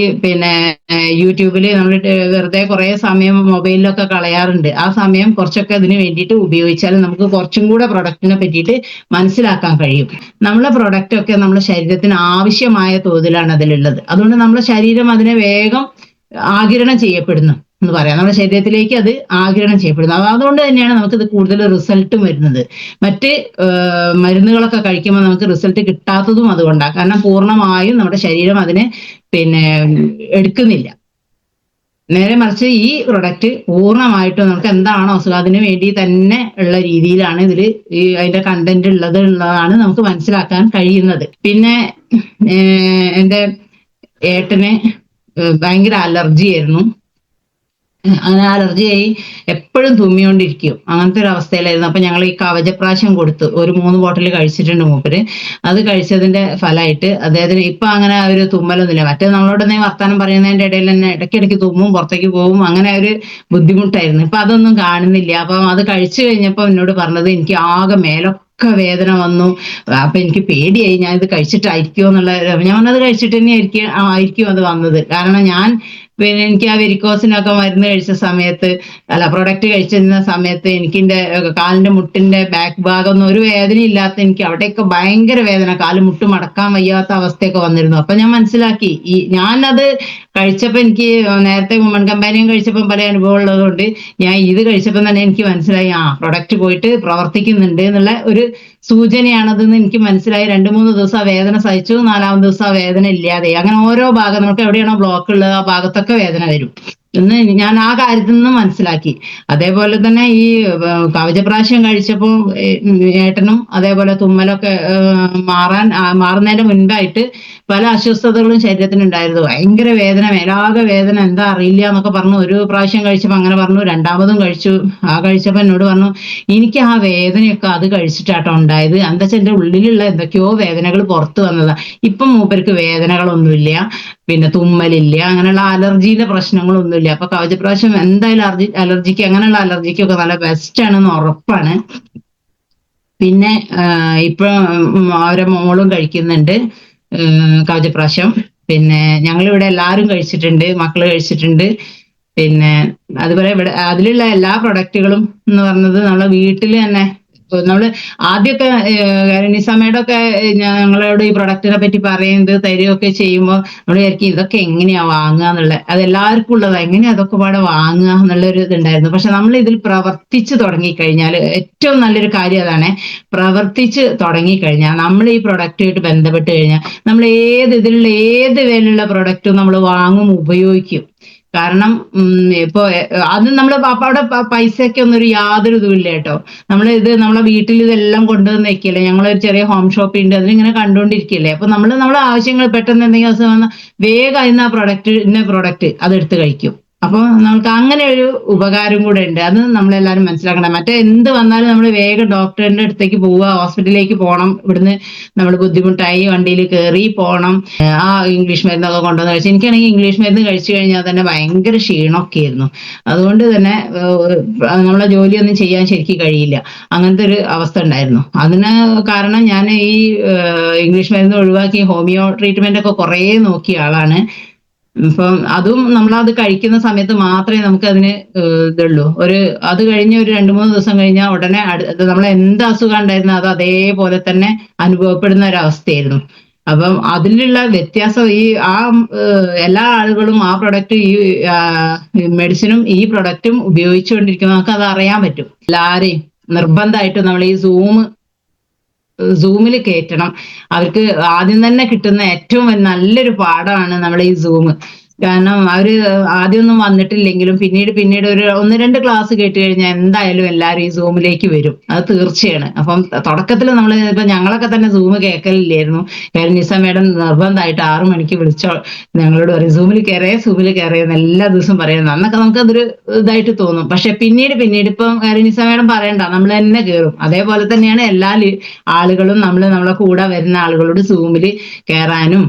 A: യൂട്യൂബിൽ നമ്മൾ വെറുതെ കുറെ സമയം മൊബൈലിലൊക്കെ കളയാറുണ്ട്. ആ സമയം കുറച്ചൊക്കെ അതിന് വേണ്ടിയിട്ട് ഉപയോഗിച്ചാൽ നമുക്ക് കുറച്ചും കൂടെ പ്രൊഡക്റ്റിനെ പറ്റിയിട്ട് മനസ്സിലാക്കാൻ കഴിയും. നമ്മളെ പ്രൊഡക്റ്റ് ഒക്കെ നമ്മുടെ ശരീരത്തിന് ആവശ്യമായ തോതിലാണ് അതിലുള്ളത്. അതുകൊണ്ട് നമ്മുടെ ശരീരം അതിനെ വേഗം ആഗിരണം ചെയ്യപ്പെടുന്നു എന്ന് പറയാം. നമ്മുടെ ശരീരത്തിലേക്ക് അത് ആഗിരണം ചെയ്യപ്പെടുന്നു. അതുകൊണ്ട് തന്നെയാണ് നമുക്കിത് കൂടുതൽ റിസൾട്ടും വരുന്നത്. മറ്റ് മരുന്നുകളൊക്കെ കഴിക്കുമ്പോൾ നമുക്ക് റിസൾട്ട് കിട്ടാത്തതും അതുകൊണ്ടാണ്. കാരണം പൂർണ്ണമായും നമ്മുടെ ശരീരം അതിനെ എടുക്കുന്നില്ല. നേരെ മറിച്ച് ഈ പ്രൊഡക്റ്റ് പൂർണ്ണമായിട്ടും നമുക്ക് എന്താണോ അസുഖം അതിന് വേണ്ടി തന്നെ ഉള്ള രീതിയിലാണ് അതിന്റെ കണ്ടന്റ് ഉള്ളതാണ് നമുക്ക് മനസ്സിലാക്കാൻ കഴിയുന്നത്. എൻ്റെ ഏട്ടന് ഭയങ്കര അലർജി ആയിരുന്നു. അങ്ങനെ അലർജിയായി എപ്പോഴും തുമ്മിക്കൊണ്ടിരിക്കും. അങ്ങനത്തെ ഒരു അവസ്ഥയിലായിരുന്നു. അപ്പൊ ഞങ്ങൾ ഈ കവചപ്രാശം കൊടുത്തു. ഒരു 3 ബോട്ടിൽ കഴിച്ചിട്ടുണ്ട് മൂപ്പര്. അത് കഴിച്ചതിന്റെ ഫലമായിട്ട് അദ്ദേഹത്തിന് ഇപ്പൊ അങ്ങനെ ഒരു തുമ്മലൊന്നുമില്ല. മറ്റേ നമ്മളോട് വർത്താനം പറയുന്നതിന്റെ ഇടയിൽ തന്നെ ഇടയ്ക്കിടയ്ക്ക് തുമ്മും, പുറത്തേക്ക് പോകും, അങ്ങനെ ഒരു ബുദ്ധിമുട്ടായിരുന്നു. ഇപ്പൊ അതൊന്നും കാണുന്നില്ല. അപ്പം അത് കഴിച്ചു കഴിഞ്ഞപ്പോ എന്നോട് പറഞ്ഞത് എനിക്ക് ആകെ മേലൊക്കെ വേദന വന്നു. അപ്പൊ എനിക്ക് പേടിയായി, ഞാൻ ഇത് കഴിച്ചിട്ടായിരിക്കുമോ എന്നുള്ള. ഞാൻ പറഞ്ഞത് കഴിച്ചിട്ട് തന്നെ ആയിരിക്കും അത് വന്നത്. കാരണം ഞാൻ എനിക്ക് ആ വെരിക്കോസിനൊക്കെ മരുന്ന് കഴിച്ച സമയത്ത്, പ്രൊഡക്റ്റ് കഴിച്ചിരുന്ന സമയത്ത് എനിക്ക് എൻ്റെ കാലിന്റെ മുട്ടിന്റെ ബാക്ക് ഭാഗമൊന്നും ഒരു വേദന ഇല്ലാത്ത, എനിക്ക് അവിടെയൊക്കെ ഭയങ്കര വേദന, കാല് മുട്ട് മടക്കാൻ വയ്യാത്ത അവസ്ഥയൊക്കെ വന്നിരുന്നു. അപ്പൊ ഞാൻ മനസ്സിലാക്കി, ഞാനത് കഴിച്ചപ്പോൾ എനിക്ക് നേരത്തെ വുമൺ കമ്പാനിയൻ കഴിച്ചപ്പോൾ പല അനുഭവം ഉള്ളതുകൊണ്ട് ഞാൻ ഇത് കഴിച്ചപ്പോൾ തന്നെ എനിക്ക് മനസ്സിലായി, പ്രൊഡക്റ്റ് പോയിട്ട് പ്രവർത്തിക്കുന്നുണ്ട് എന്നുള്ള ഒരു സൂചനയാണതെന്ന് എനിക്ക് മനസ്സിലായി. 2-3 ദിവസം ആ വേദന സഹിച്ചു. 4ാമത്തെ ദിവസം ആ വേദന ഇല്ലാതെ. അങ്ങനെ ഓരോ ഭാഗം നമുക്ക് എവിടെയാണോ ബ്ലോക്ക് ഉള്ളത് ആ ഭാഗത്തൊക്കെ വേദന വരും. എന്ന് ഞാൻ ആ കാര്യത്തിൽ നിന്ന് മനസ്സിലാക്കി. അതേപോലെ തന്നെ ഈ കവചപ്രാശം കഴിച്ചപ്പോൾ ഏട്ടനും അതേപോലെ തുമ്മലൊക്കെ മാറുന്നതിന്റെ മുൻപായിട്ട് പല അസ്വസ്ഥതകളും ശരീരത്തിനുണ്ടായിരുന്നു. ഭയങ്കര വേദന, മേലാകെ വേദന, എന്താ അറിയില്ല എന്നൊക്കെ പറഞ്ഞു. ഒരു പ്രാവശ്യം കഴിച്ചപ്പോൾ അങ്ങനെ പറഞ്ഞു, രണ്ടാമതും കഴിച്ചു. കഴിച്ചപ്പോൾ എന്നോട് പറഞ്ഞു, എനിക്ക് ആ വേദനയൊക്കെ അത് കഴിച്ചിട്ടാട്ടോ ഉണ്ടായത്, എന്താ വെച്ചാൽ എന്റെ ഉള്ളിലുള്ള എന്തൊക്കെയോ വേദനകൾ പുറത്തു വന്നതാ. ഇപ്പം മൂപ്പർക്ക് വേദനകളൊന്നുമില്ല, പിന്നെ തുമ്മലില്ല, അങ്ങനെയുള്ള അലർജിയുടെ പ്രശ്നങ്ങളൊന്നുമില്ല. അപ്പൊ കവചപ്രാശം എന്തായാലും അലർജിക്ക് അങ്ങനെയുള്ള അലർജിക്കൊക്കെ നല്ല ബെസ്റ്റ് ആണെന്ന് ഉറപ്പാണ്. പിന്നെ ഇപ്പൊ അവരെ മോളും കഴിക്കുന്നുണ്ട് കവചപ്രാശം. പിന്നെ ഞങ്ങളിവിടെ എല്ലാവരും കഴിച്ചിട്ടുണ്ട്, മക്കള് കഴിച്ചിട്ടുണ്ട്. പിന്നെ അതുപോലെ ഇവിടെ അതിലുള്ള എല്ലാ പ്രൊഡക്റ്റുകളും എന്ന് പറഞ്ഞത് നമ്മളെ വീട്ടിൽ തന്നെ നമ്മള് ആദ്യമൊക്കെ നിസാമയുടെ ഒക്കെ ഞങ്ങളോട് ഈ പ്രൊഡക്റ്റിനെ പറ്റി പറയുന്നത് തരികയൊക്കെ ചെയ്യുമ്പോൾ നമ്മൾ വിചാരിക്കും ഇതൊക്കെ എങ്ങനെയാ വാങ്ങുക എന്നുള്ളത്. അത് എല്ലാവർക്കും ഉള്ളതാ, എങ്ങനെയാ അതൊക്കെ പാടെ വാങ്ങുക എന്നുള്ളൊരു ഇതുണ്ടായിരുന്നു. പക്ഷെ നമ്മൾ ഇതിൽ പ്രവർത്തിച്ച് തുടങ്ങിക്കഴിഞ്ഞാൽ ഏറ്റവും നല്ലൊരു കാര്യം അതാണ്. പ്രവർത്തിച്ച് തുടങ്ങിക്കഴിഞ്ഞാൽ നമ്മൾ ഈ പ്രൊഡക്റ്റുമായിട്ട് ബന്ധപ്പെട്ട് കഴിഞ്ഞാൽ നമ്മൾ ഇതിലുള്ള ഏത് വിലയുള്ള പ്രൊഡക്റ്റും നമ്മൾ വാങ്ങും, ഉപയോഗിക്കും. കാരണം ഇപ്പൊ അത് നമ്മള് അവിടെ പൈസയ്ക്ക് ഒന്നും യാതൊരു ഇതുമില്ല കേട്ടോ. നമ്മളെ വീട്ടിൽ ഇതെല്ലാം കൊണ്ടുവന്ന് വെക്കില്ലേ, ഞങ്ങളൊരു ചെറിയ ഹോം ഷോപ്പ് ഉണ്ട്, അതിലിങ്ങനെ കണ്ടുകൊണ്ടിരിക്കില്ലേ. അപ്പൊ നമ്മളെ ആവശ്യങ്ങൾ പെട്ടെന്ന് എന്തെങ്കിലും അവസ്ഥ വന്നാൽ വേഗം അതിന് ആ പ്രൊഡക്റ്റ് അതെടുത്ത് കഴിക്കും. അപ്പൊ നമുക്ക് അങ്ങനെ ഒരു ഉപകാരം കൂടെ ഉണ്ട്, അത് നമ്മളെല്ലാരും മനസ്സിലാക്കണം. മറ്റേ എന്ത് വന്നാലും നമ്മൾ വേഗം ഡോക്ടറിന്റെ അടുത്തേക്ക് പോവുക, ഹോസ്പിറ്റലിലേക്ക് പോകണം, ഇവിടുന്ന് നമ്മൾ ബുദ്ധിമുട്ടായി വണ്ടിയിൽ കയറി പോകണം, ആ ഇംഗ്ലീഷ് മരുന്നൊക്കെ കൊണ്ടുവന്ന് കഴിച്ചു. എനിക്കാണെങ്കിൽ ഇംഗ്ലീഷ് മരുന്ന് കഴിച്ചു കഴിഞ്ഞാൽ തന്നെ ഭയങ്കര ക്ഷീണമൊക്കെ ആയിരുന്നു. അതുകൊണ്ട് തന്നെ നമ്മളെ ജോലിയൊന്നും ചെയ്യാൻ ശരിക്കും കഴിയില്ല, അങ്ങനത്തെ ഒരു അവസ്ഥ ഉണ്ടായിരുന്നു. അതിന് കാരണം ഞാൻ ഈ ഇംഗ്ലീഷ് മരുന്ന് ഒഴിവാക്കി ഹോമിയോ ട്രീറ്റ്മെന്റ് ഒക്കെ കുറേ നോക്കിയ ആളാണ്. ഇപ്പം അതും നമ്മളത് കഴിക്കുന്ന സമയത്ത് മാത്രമേ നമുക്ക് അതിന് ഇതുള്ളൂ. അത് കഴിഞ്ഞ് ഒരു 2-3 ദിവസം കഴിഞ്ഞാൽ ഉടനെ നമ്മളെ എന്ത് അസുഖം ഉണ്ടായിരുന്നോ അത് അതേപോലെ തന്നെ അനുഭവപ്പെടുന്ന ഒരവസ്ഥയായിരുന്നു. അപ്പം അതിലുള്ള വ്യത്യാസം എല്ലാ ആളുകളും ആ പ്രൊഡക്റ്റ് ഈ മെഡിസിനും ഈ പ്രൊഡക്റ്റും ഉപയോഗിച്ചുകൊണ്ടിരിക്കുമ്പോൾ നമുക്ക് അത് അറിയാൻ പറ്റും. എല്ലാവരെയും നിർബന്ധമായിട്ടും നമ്മൾ ഈ സൂമിൽ കയറ്റണം. അവർക്ക് ആദ്യം തന്നെ കിട്ടുന്ന ഏറ്റവും നല്ലൊരു പാഠമാണ് നമ്മൾ ഈ സൂം. കാരണം അവര് ആദ്യമൊന്നും വന്നിട്ടില്ലെങ്കിലും പിന്നീട് ഒരു 1-2 ക്ലാസ് കേട്ട് കഴിഞ്ഞാൽ എന്തായാലും എല്ലാവരും ഈ സൂമിലേക്ക് വരും, അത് തീർച്ചയാണ്. അപ്പം തുടക്കത്തിൽ ഇപ്പൊ ഞങ്ങളൊക്കെ തന്നെ സൂം കേൾക്കലില്ലായിരുന്നു. നിസ മേഡം നിർബന്ധമായിട്ട് 6 മണിക്ക് വിളിച്ചോ ഞങ്ങളോട് പറയും സൂമിൽ കയറിയെന്ന് എല്ലാ ദിവസവും പറയുന്നത്. അന്നൊക്കെ നമുക്ക് അതൊരു ഇതായിട്ട് തോന്നും. പക്ഷെ പിന്നീട് ഇപ്പം നിസ മേഡം പറയണ്ട, നമ്മൾ തന്നെ കയറും. അതേപോലെ തന്നെയാണ് എല്ലാ ആളുകളും നമ്മളെ കൂടെ വരുന്ന ആളുകളോട് സൂമിൽ കയറാനും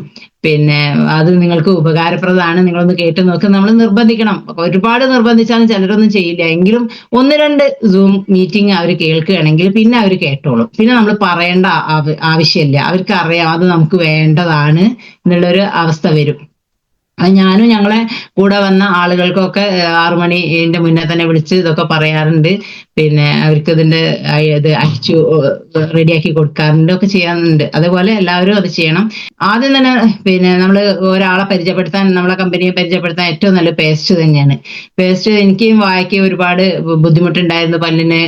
A: പിന്നെ അത് നിങ്ങൾക്ക് ഉപകാരപ്രദമാണ്, നിങ്ങളൊന്ന് കേട്ട് നോക്ക് നമ്മൾ നിർബന്ധിക്കണം. ഒരുപാട് നിർബന്ധിച്ചാലും ചിലരൊന്നും ചെയ്യില്ല. എങ്കിലും 1-2 സൂം മീറ്റിംഗ് അവർ കേൾക്കുകയാണെങ്കിൽ പിന്നെ അവർ കേട്ടോളും. പിന്നെ നമ്മൾ പറയേണ്ട ആവശ്യമില്ല, അവർക്ക് അറിയാം അത് നമുക്ക് വേണ്ടതാണ് എന്നുള്ളൊരു അവസ്ഥ വരും. ഞാനും ഞങ്ങളെ കൂടെ വന്ന ആളുകൾക്കൊക്കെ 6 മണിന്റെ മുന്നേ തന്നെ വിളിച്ച് ഇതൊക്കെ പറയാറുണ്ട്. പിന്നെ അവർക്ക് ഇത് അയച്ചു റെഡിയാക്കി കൊടുക്കാറുണ്ട്, ഒക്കെ ചെയ്യാറുണ്ട്. അതുപോലെ എല്ലാവരും അത് ചെയ്യണം. ആദ്യം തന്നെ പിന്നെ നമ്മൾ ഒരാളെ പരിചയപ്പെടുത്താൻ, നമ്മളെ കമ്പനിയെ പരിചയപ്പെടുത്താൻ ഏറ്റവും നല്ല പേസ്റ്റ് തന്നെയാണ്. പേസ്റ്റ് എനിക്കും വായിക്ക് ഒരുപാട് ബുദ്ധിമുട്ടുണ്ടായിരുന്നു, പല്ലിന്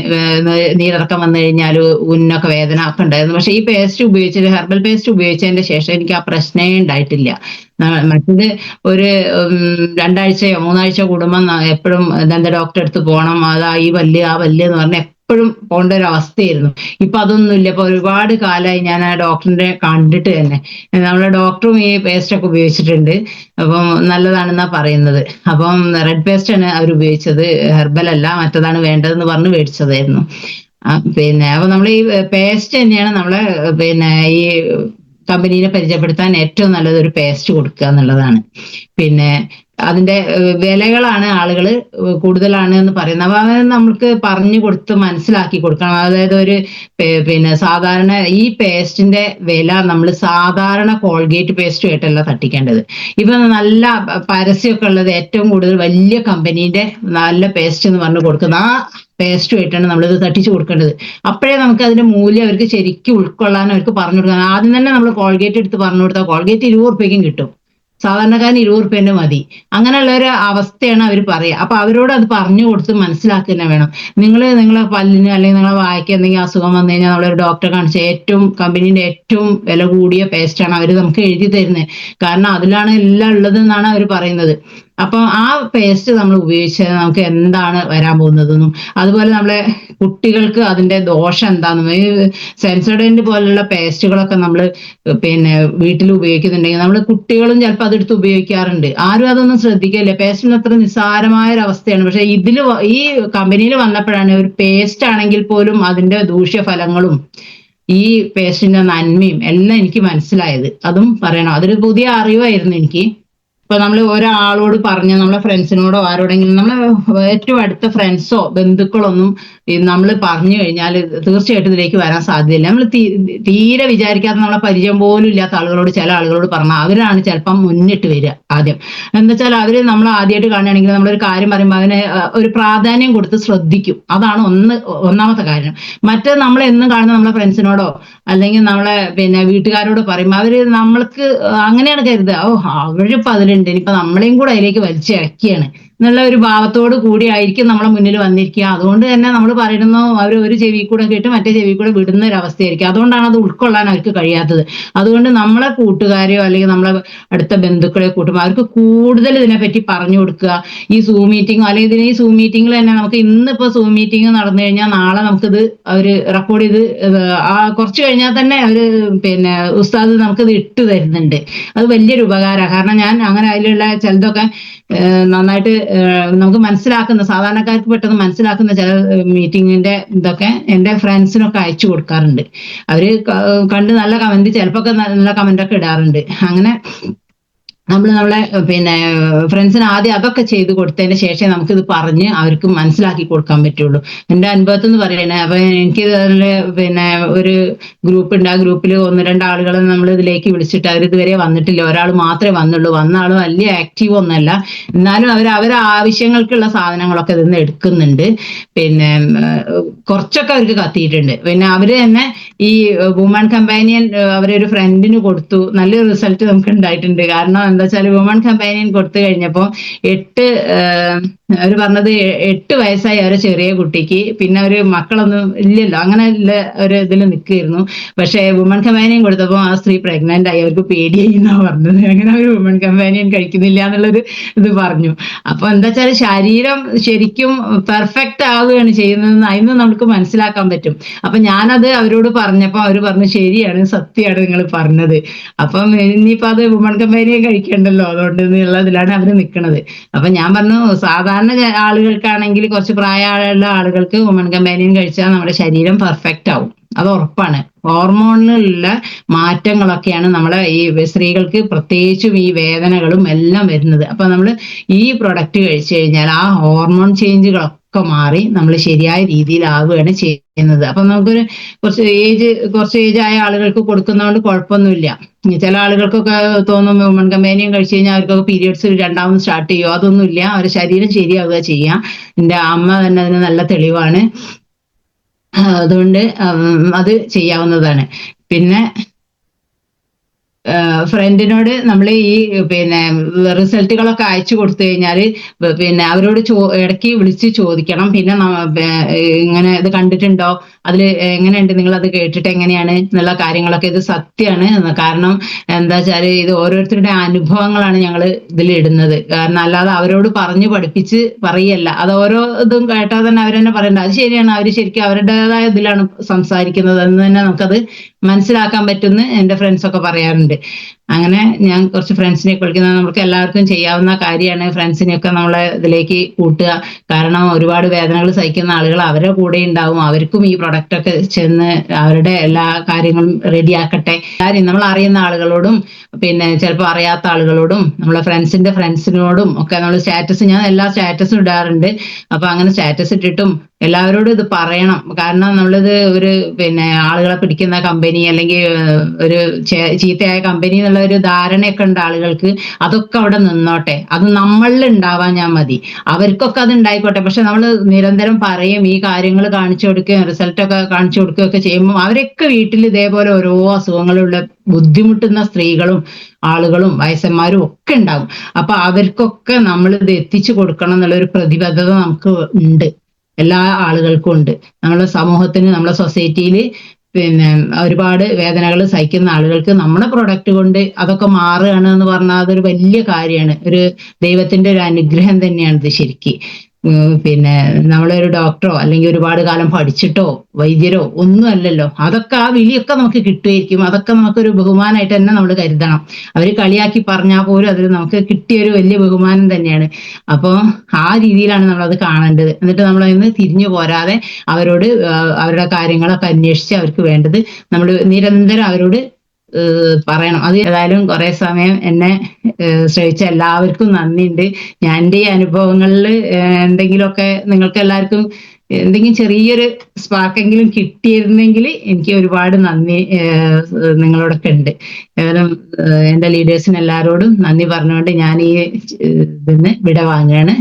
A: നീരിറക്കം വന്നു കഴിഞ്ഞാൽ ഉന്നൊക്കെ വേദന ഒക്കെ ഉണ്ടായിരുന്നു. പക്ഷെ ഈ പേസ്റ്റ് ഹെർബൽ പേസ്റ്റ് ഉപയോഗിച്ചതിന്റെ ശേഷം എനിക്ക് ആ പ്രശ്നമേ ഉണ്ടായിട്ടില്ല. മറ്റത് ഒരു 2 ആഴ്ചയോ 3 ആഴ്ച കൂടുമ്പോൾ എപ്പോഴും ഡോക്ടറെ അടുത്ത് പോകണം, ഈ പല്ല് ആ പല്ല് എന്ന് പറഞ്ഞാൽ എപ്പോഴും പോകേണ്ട ഒരു അവസ്ഥയായിരുന്നു. ഇപ്പൊ അതൊന്നുമില്ല. ഇപ്പൊ ഒരുപാട് കാലമായി ഞാൻ ആ ഡോക്ടറിനെ കണ്ടിട്ട് തന്നെ. നമ്മളെ ഡോക്ടറും ഈ പേസ്റ്റ് ഒക്കെ ഉപയോഗിച്ചിട്ടുണ്ട്, അപ്പം നല്ലതാണെന്നാ പറയുന്നത്. അപ്പം റെഡ് പേസ്റ്റ് ആണ് അവർ ഉപയോഗിച്ചത്, ഹെർബൽ അല്ല, മറ്റതാണ് വേണ്ടതെന്ന് പറഞ്ഞ് മേടിച്ചതായിരുന്നു. അപ്പൊ നമ്മൾ ഈ പേസ്റ്റ് തന്നെയാണ് നമ്മളെ ഈ കമ്പനീനെ പരിചയപ്പെടുത്താൻ ഏറ്റവും നല്ലത്, ഒരു പേസ്റ്റ് കൊടുക്കുക എന്നുള്ളതാണ്. പിന്നെ അതിന്റെ വിലകളാണ് ആളുകൾ കൂടുതലാണ് എന്ന് പറയുന്നത്. അപ്പൊ അത് നമുക്ക് പറഞ്ഞു കൊടുത്ത് മനസ്സിലാക്കി കൊടുക്കണം. അതായത് പിന്നെ സാധാരണ ഈ പേസ്റ്റിന്റെ വില നമ്മൾ സാധാരണ കോൾഗേറ്റ് പേസ്റ്റുമായിട്ടല്ല തട്ടിക്കേണ്ടത്. ഇപ്പൊ നല്ല പരസ്യമൊക്കെ ഉള്ളത് ഏറ്റവും കൂടുതൽ വലിയ കമ്പനീന്റെ നല്ല പേസ്റ്റ് എന്ന് പറഞ്ഞു കൊടുക്കുന്ന ആ പേസ്റ്റുമായിട്ടാണ് നമ്മളിത് തട്ടിച്ചു കൊടുക്കേണ്ടത്. അപ്പോഴേ നമുക്ക് അതിന്റെ മൂല്യം അവർക്ക് ശരിക്കും ഉൾക്കൊള്ളാൻ അവർക്ക് പറഞ്ഞു കൊടുക്കാൻ. ആദ്യം തന്നെ നമ്മൾ കോൾഗേറ്റ് എടുത്ത് പറഞ്ഞു കൊടുത്താൽ കോൾഗേറ്റ് 20 രൂപയ്ക്കും കിട്ടും, സാധാരണക്കാരന് 20 രൂപേന്റെ മതി. അങ്ങനെയുള്ള ഒരു അവസ്ഥയാണ് അവർ പറയുക. അപ്പൊ അവരോട് അത് പറഞ്ഞു കൊടുത്ത് മനസ്സിലാക്കുക തന്നെ വേണം. നിങ്ങളെ പല്ലിന് അല്ലെങ്കിൽ നിങ്ങളെ വായ്ക്ക് എന്തെങ്കിലും അസുഖം വന്നു കഴിഞ്ഞാൽ നമ്മളൊരു ഡോക്ടറെ കാണിച്ച കമ്പനീന്റെ ഏറ്റവും വില കൂടിയ പേസ്റ്റാണ് അവർ നമുക്ക് എഴുതി തരുന്നത്. കാരണം അതിലാണ് എല്ലാം ഉള്ളത് എന്നാണ് അവർ പറയുന്നത്. അപ്പം ആ പേസ്റ്റ് നമ്മൾ ഉപയോഗിച്ചാൽ നമുക്ക് എന്താണ് വരാൻ പോകുന്നതെന്നും അതുപോലെ നമ്മളെ കുട്ടികൾക്ക് അതിന്റെ ദോഷം എന്താണെന്നും ഈ സെൻസോഡൈൻ പോലുള്ള പേസ്റ്റുകളൊക്കെ നമ്മൾ പിന്നെ വീട്ടിൽ ഉപയോഗിക്കുന്നുണ്ടെങ്കിൽ നമ്മൾ കുട്ടികളും ചിലപ്പോൾ അതെടുത്ത് ഉപയോഗിക്കാറുണ്ട്. ആരും അതൊന്നും ശ്രദ്ധിക്കില്ല. പേസ്റ്റിന് അത്ര നിസ്സാരമായ ഒരു അവസ്ഥയാണ്. പക്ഷെ ഈ കമ്പനിയിൽ വന്നപ്പോഴാണ് ഒരു പേസ്റ്റ് ആണെങ്കിൽ പോലും അതിന്റെ ദൂഷ്യഫലങ്ങളും ഈ പേസ്റ്റിന്റെ നന്മയും എല്ലാം എനിക്ക് മനസ്സിലായത്. അതും പറയണം. അതൊരു പുതിയ അറിവായിരുന്നു എനിക്ക്. ഇപ്പൊ നമ്മൾ ഒരാളോട് പറഞ്ഞ് നമ്മളെ ഫ്രണ്ട്സിനോടോ ആരോടെങ്കിലും നമ്മളെ ഏറ്റവും അടുത്ത ഫ്രണ്ട്സോ ബന്ധുക്കളൊന്നും നമ്മൾ പറഞ്ഞു കഴിഞ്ഞാൽ തീർച്ചയായിട്ടും ഇതിലേക്ക് വരാൻ സാധ്യതയില്ല. നമ്മൾ തീരെ വിചാരിക്കാത്ത നമ്മളെ പരിചയം പോലും ഇല്ലാത്ത ആളുകളോട് ചില ആളുകളോട് പറഞ്ഞാൽ അവരാണ് ചിലപ്പം മുന്നിട്ട് വരിക ആദ്യം. എന്താ വെച്ചാൽ അവര് നമ്മൾ ആദ്യമായിട്ട് കാണുകയാണെങ്കിൽ നമ്മളൊരു കാര്യം പറയുമ്പോൾ അതിന് ഒരു പ്രാധാന്യം കൊടുത്ത് ശ്രദ്ധിക്കും. അതാണ് ഒന്നാമത്തെ കാര്യം. മറ്റേത് നമ്മൾ എന്നും കാണുന്ന നമ്മളെ ഫ്രണ്ട്സിനോടോ അല്ലെങ്കിൽ നമ്മളെ പിന്നെ വീട്ടുകാരോട് പറയുമ്പോൾ അവര് നമ്മൾക്ക് അങ്ങനെയാണ് കരുതുക, ഓ അവരിപ്പോ അതിലുണ്ട്, ഇനിയിപ്പൊ നമ്മളെയും കൂടെ അതിലേക്ക് വലിച്ചിഴക്കിയാണ് എന്നുള്ള ഒരു ഭാവത്തോട് കൂടി ആയിരിക്കും നമ്മളെ മുന്നിൽ വന്നിരിക്കുക. അതുകൊണ്ട് തന്നെ നമ്മൾ പറയുന്നു അവർ ഒരു ചെവി കൂടെ കേട്ട് മറ്റേ ചെവി കൂടെ വിടുന്ന ഒരു അവസ്ഥയായിരിക്കും. അതുകൊണ്ടാണ് അത് ഉൾക്കൊള്ളാൻ അവർക്ക് കഴിയാത്തത്. അതുകൊണ്ട് നമ്മളെ കൂട്ടുകാരെയോ അല്ലെങ്കിൽ നമ്മളെ അടുത്ത ബന്ധുക്കളെ കൂട്ടുമ്പോൾ അവർക്ക് കൂടുതൽ ഇതിനെപ്പറ്റി പറഞ്ഞു കൊടുക്കുക. ഈ സൂം മീറ്റിംഗോ അല്ലെങ്കിൽ ഈ സൂം മീറ്റിംഗിൽ തന്നെ നമുക്ക് ഇന്നിപ്പോ സൂം മീറ്റിംഗ് നടന്നു കഴിഞ്ഞാൽ നാളെ നമുക്കിത് അവര് റെക്കോർഡ് ചെയ്ത് കുറച്ച് കഴിഞ്ഞാൽ തന്നെ അവര് പിന്നെ ഉസ്താദ് നമുക്കിത് ഇട്ട് തരുന്നുണ്ട്. അത് വലിയൊരു ഉപകാരമാണ്. കാരണം ഞാൻ അങ്ങനെ അതിലുള്ള ചിലതൊക്കെ നന്നായിട്ട് നമുക്ക് മനസ്സിലാക്കുന്ന സാധാരണക്കാർക്ക് പെട്ടെന്ന് മനസ്സിലാക്കുന്ന ചില മീറ്റിങ്ങിന്റെ ഇതൊക്കെ എൻ്റെ ഫ്രണ്ട്സിനൊക്കെ അയച്ചു കൊടുക്കാറുണ്ട്. അവര് കണ്ട് നല്ല കമന്റ് ചിലപ്പോ നല്ല കമന്റ് ഒക്കെ ഇടാറുണ്ട്. അങ്ങനെ നമ്മളെ പിന്നെ ഫ്രണ്ട്സിന് ആദ്യം അതൊക്കെ ചെയ്ത് കൊടുത്തതിന് ശേഷം നമുക്കിത് പറഞ്ഞ് അവർക്ക് മനസ്സിലാക്കി കൊടുക്കാൻ പറ്റുള്ളൂ. എൻ്റെ അനുഭവത്തിൽ നിന്ന് പറയണേ. അപ്പൊ എനിക്ക് പിന്നെ ഒരു ഗ്രൂപ്പ് ഉണ്ട്. ആ ഗ്രൂപ്പിൽ 1-2 ആളുകളെ നമ്മൾ ഇതിലേക്ക് വിളിച്ചിട്ട് അവർ ഇതുവരെ വന്നിട്ടില്ല. ഒരാൾ മാത്രമേ വന്നുള്ളൂ. വന്ന ആൾ വലിയ ആക്റ്റീവ് ഒന്നല്ല, എന്നാലും അവരെ ആവശ്യങ്ങൾക്കുള്ള സാധനങ്ങളൊക്കെ ഇതിൽ നിന്ന് എടുക്കുന്നുണ്ട്. പിന്നെ കുറച്ചൊക്കെ അവർക്ക് കത്തിയിട്ടുണ്ട്. പിന്നെ അവര് തന്നെ ഈ വുമൺ കമ്പാനിയൻ അവരൊരു ഫ്രണ്ടിന് കൊടുത്തു. നല്ലൊരു റിസൾട്ട് നമുക്ക് ഉണ്ടായിട്ടുണ്ട്. കാരണം എന്താ വെച്ചാൽ വുമൺ കമ്പാനിയൻ കൊടുത്തു കഴിഞ്ഞപ്പോൾ അവര് പറഞ്ഞത് 8 വയസ്സായി അവരെ ചെറിയ കുട്ടിക്ക്. പിന്നെ ഒരു മക്കളൊന്നും ഇല്ലല്ലോ, അങ്ങനെ ഉള്ള ഒരു ഇതിൽ നിൽക്കുകയായിരുന്നു. പക്ഷെ വുമൺ കമ്പാനിയൻ കൊടുത്തപ്പോൾ ആ സ്ത്രീ പ്രഗ്നന്റ് ആയി. അവർക്ക് പേടിയായി എന്നാ പറഞ്ഞത്. അങ്ങനെ ഒരു വുമൺ കമ്പാനിയൻ കഴിക്കുന്നില്ല എന്നുള്ളൊരു ഇത് പറഞ്ഞു. അപ്പൊ എന്താ വെച്ചാൽ ശരീരം ശരിക്കും പെർഫെക്റ്റ് ആവുകയാണ് ചെയ്യുന്നതെന്ന് അതിന് നമുക്ക് മനസ്സിലാക്കാൻ പറ്റും. അപ്പൊ ഞാനത് അവരോട് പറഞ്ഞപ്പോ അവര് പറഞ്ഞു ശരിയാണ്, സത്യമാണ് നിങ്ങൾ പറഞ്ഞത്. അപ്പം ഇനിയിപ്പോ അത് വുമൺ കമ്പാനിയൻ കഴിക്കണ്ടല്ലോ, അതുകൊണ്ട് എന്നുള്ളതിലാണ് അവര് നിൽക്കുന്നത്. അപ്പൊ ഞാൻ പറഞ്ഞു സാധാരണ ആളുകൾക്കാണെങ്കിൽ കുറച്ച് പ്രായമുള്ള ആളുകൾക്ക് വുമൺ കമ്പാനിയൻ കഴിച്ചാൽ നമ്മുടെ ശരീരം പെർഫെക്റ്റ് ആവും. അത് ഉറപ്പാണ്. ഹോർമോണിലുള്ള മാറ്റങ്ങളൊക്കെയാണ് നമ്മളെ ഈ സ്ത്രീകൾക്ക് പ്രത്യേകിച്ചും ഈ വേദനകളും എല്ലാം വരുന്നത്. അപ്പൊ നമ്മൾ ഈ പ്രൊഡക്റ്റ് കഴിച്ചു കഴിഞ്ഞാൽ ആ ഹോർമോൺ ചേഞ്ചുകളൊക്കെ മാറി നമ്മൾ ശരിയായ രീതിയിലാവുകയാണ് ചെയ്യുന്നത്. അപ്പൊ നമുക്കൊരു കുറച്ച് ഏജ് ആയ ആളുകൾക്ക് കൊടുക്കുന്നതുകൊണ്ട് കുഴപ്പമൊന്നുമില്ല. ചില ആളുകൾക്കൊക്കെ തോന്നും വുമൺ കമ്പാനിയൻ കഴിച്ചു കഴിഞ്ഞാൽ അവർക്കൊക്കെ പീരിയഡ്സ് രണ്ടാമത് സ്റ്റാർട്ട് ചെയ്യുമോ? അതൊന്നുമില്ല. അവരുടെ ശരീരം ശരിയാവുക ചെയ്യാം. എൻ്റെ അമ്മ തന്നെ അതിന് നല്ല തെളിവാണ്. അതുകൊണ്ട് അത് ചെയ്യാവുന്നതാണ്. പിന്നെ ഫ്രണ്ടിനോട് നമ്മൾ ഈ പിന്നെ റിസൾട്ടുകളൊക്കെ അയച്ചു കൊടുത്തു കഴിഞ്ഞാൽ പിന്നെ അവരോട് ഇടയ്ക്ക് വിളിച്ച് ചോദിക്കണം. പിന്നെ ഇങ്ങനെ ഇത് കണ്ടിട്ടുണ്ടോ, അതിൽ എങ്ങനെയുണ്ട്, നിങ്ങൾ അത് കേട്ടിട്ട് എങ്ങനെയാണ് എന്നുള്ള കാര്യങ്ങളൊക്കെ. ഇത് സത്യമാണ്. കാരണം എന്താ വെച്ചാൽ ഇത് ഓരോരുത്തരുടെ അനുഭവങ്ങളാണ് ഞങ്ങൾ ഇതിൽ ഇടുന്നത്. കാരണം അല്ലാതെ അവരോട് പറഞ്ഞു പഠിപ്പിച്ച് പറയല്ല. അത് ഓരോ ഇതും കേട്ടാൽ തന്നെ അവരെന്നെ പറയണ്ട. അത് ശരിയാണ്, അവർ ശരിക്കും അവരുടേതായ ഇതിലാണ് സംസാരിക്കുന്നത് എന്ന് തന്നെ നമുക്കത് മനസ്സിലാക്കാൻ പറ്റുമെന്ന് എൻ്റെ ഫ്രണ്ട്സൊക്കെ പറയാറുണ്ട്. അങ്ങനെ ഞാൻ കുറച്ച് ഫ്രണ്ട്സിനെ വിളിക്കുന്നത് നമുക്ക് എല്ലാവർക്കും ചെയ്യാവുന്ന കാര്യമാണ്. ഫ്രണ്ട്സിനെയൊക്കെ നമ്മളെ ഇതിലേക്ക് കൂട്ടുക. കാരണം ഒരുപാട് വേദനകൾ സഹിക്കുന്ന ആളുകൾ അവരുടെ കൂടെ ഉണ്ടാവും. അവർക്കും ഈ പ്രൊഡക്റ്റ് ഒക്കെ ചെന്ന് അവരുടെ എല്ലാ കാര്യങ്ങളും റെഡിയാക്കട്ടെ. നമ്മൾ അറിയുന്ന ആളുകളോടും പിന്നെ ചിലപ്പോൾ അറിയാത്ത ആളുകളോടും നമ്മളെ ഫ്രണ്ട്സിനോടും ഒക്കെ നമ്മൾ ഞാൻ എല്ലാ സ്റ്റാറ്റസും ഇടാറുണ്ട്. അപ്പൊ അങ്ങനെ സ്റ്റാറ്റസ് ഇട്ടിട്ടും എല്ലാവരോടും ഇത് പറയണം. കാരണം നമ്മളിത് ഒരു പിന്നെ ആളുകളെ പിടിക്കുന്ന കമ്പനി അല്ലെങ്കിൽ ഒരു ചീത്തയായ കമ്പനി എന്നുള്ള ഒരു ധാരണയൊക്കെ ഉണ്ട് ആളുകൾക്ക്. അതൊക്കെ അവിടെ നിന്നോട്ടെ. അത് നമ്മളിൽ ഉണ്ടാവാൻ ഞാൻ മതി. അവർക്കൊക്കെ അത് ഉണ്ടായിക്കോട്ടെ. പക്ഷെ നമ്മൾ നിരന്തരം പറയും, ഈ കാര്യങ്ങൾ കാണിച്ചു കൊടുക്കുകയും റിസൾട്ടൊക്കെ കാണിച്ചു കൊടുക്കുകയൊക്കെ ചെയ്യുമ്പോൾ അവരൊക്കെ വീട്ടിൽ ഇതേപോലെ ഓരോ അസുഖങ്ങളുള്ള ബുദ്ധിമുട്ടുന്ന സ്ത്രീകളും ആളുകളും വയസ്സന്മാരും ഒക്കെ ഉണ്ടാവും. അപ്പൊ അവർക്കൊക്കെ നമ്മൾ ഇത് എത്തിച്ചു കൊടുക്കണം എന്നുള്ളൊരു പ്രതിബദ്ധത നമുക്ക് ഉണ്ട്, എല്ലാ ആളുകൾക്കും ഉണ്ട്. നമ്മളെ സമൂഹത്തിന്, നമ്മളെ സൊസൈറ്റിയിൽ പിന്നെ ഒരുപാട് വേദനകൾ സഹിക്കുന്ന ആളുകൾക്ക് നമ്മുടെ പ്രൊഡക്റ്റ് കൊണ്ട് അതൊക്കെ മാറുകയാണ് എന്ന് പറഞ്ഞാൽ അതൊരു വലിയ കാര്യമാണ്. ഒരു ദൈവത്തിന്റെ ഒരു അനുഗ്രഹം തന്നെയാണ് ഇത് ശരിക്ക്. പിന്നെ നമ്മളൊരു ഡോക്ടറോ അല്ലെങ്കിൽ ഒരുപാട് കാലം പഠിച്ചിട്ടോ വൈദ്യരോ ഒന്നും അല്ലല്ലോ. അതൊക്കെ ആ വിളിയൊക്കെ നമുക്ക് കിട്ടുമായിരിക്കും. അതൊക്കെ നമുക്കൊരു ബഹുമാനമായിട്ട് തന്നെ നമ്മൾ കരുതണം. അവര് കളിയാക്കി പറഞ്ഞാൽ പോലും അതിൽ നമുക്ക് കിട്ടിയൊരു വലിയ ബഹുമാനം തന്നെയാണ്. അപ്പോൾ ആ രീതിയിലാണ് നമ്മളത് കാണേണ്ടത്. എന്നിട്ട് നമ്മളതിന്ന് തിരിഞ്ഞു പോരാതെ അവരോട് അവരുടെ കാര്യങ്ങളൊക്കെ അന്വേഷിച്ച് അവർക്ക് വേണ്ടത് നമ്മൾ നിരന്തരം അവരോട് പറയണം. അത് ഏതായാലും കുറെ സമയം എന്നെ ശ്രമിച്ച എല്ലാവർക്കും നന്ദിയുണ്ട്. ഞാൻ എൻ്റെ ഈ അനുഭവങ്ങളിൽ എന്തെങ്കിലുമൊക്കെ നിങ്ങൾക്ക് എല്ലാവർക്കും എന്തെങ്കിലും ചെറിയൊരു സ്പാർക്കെങ്കിലും കിട്ടിയിരുന്നെങ്കിൽ എനിക്ക് ഒരുപാട് നന്ദി നിങ്ങളോടൊക്കെ ഉണ്ട്. ഏതായാലും എൻ്റെ ലീഡേഴ്സിന് എല്ലാവരോടും നന്ദി പറഞ്ഞുകൊണ്ട് ഞാൻ ഈ ഇതിന്ന് വിട വാങ്ങുകയാണ്.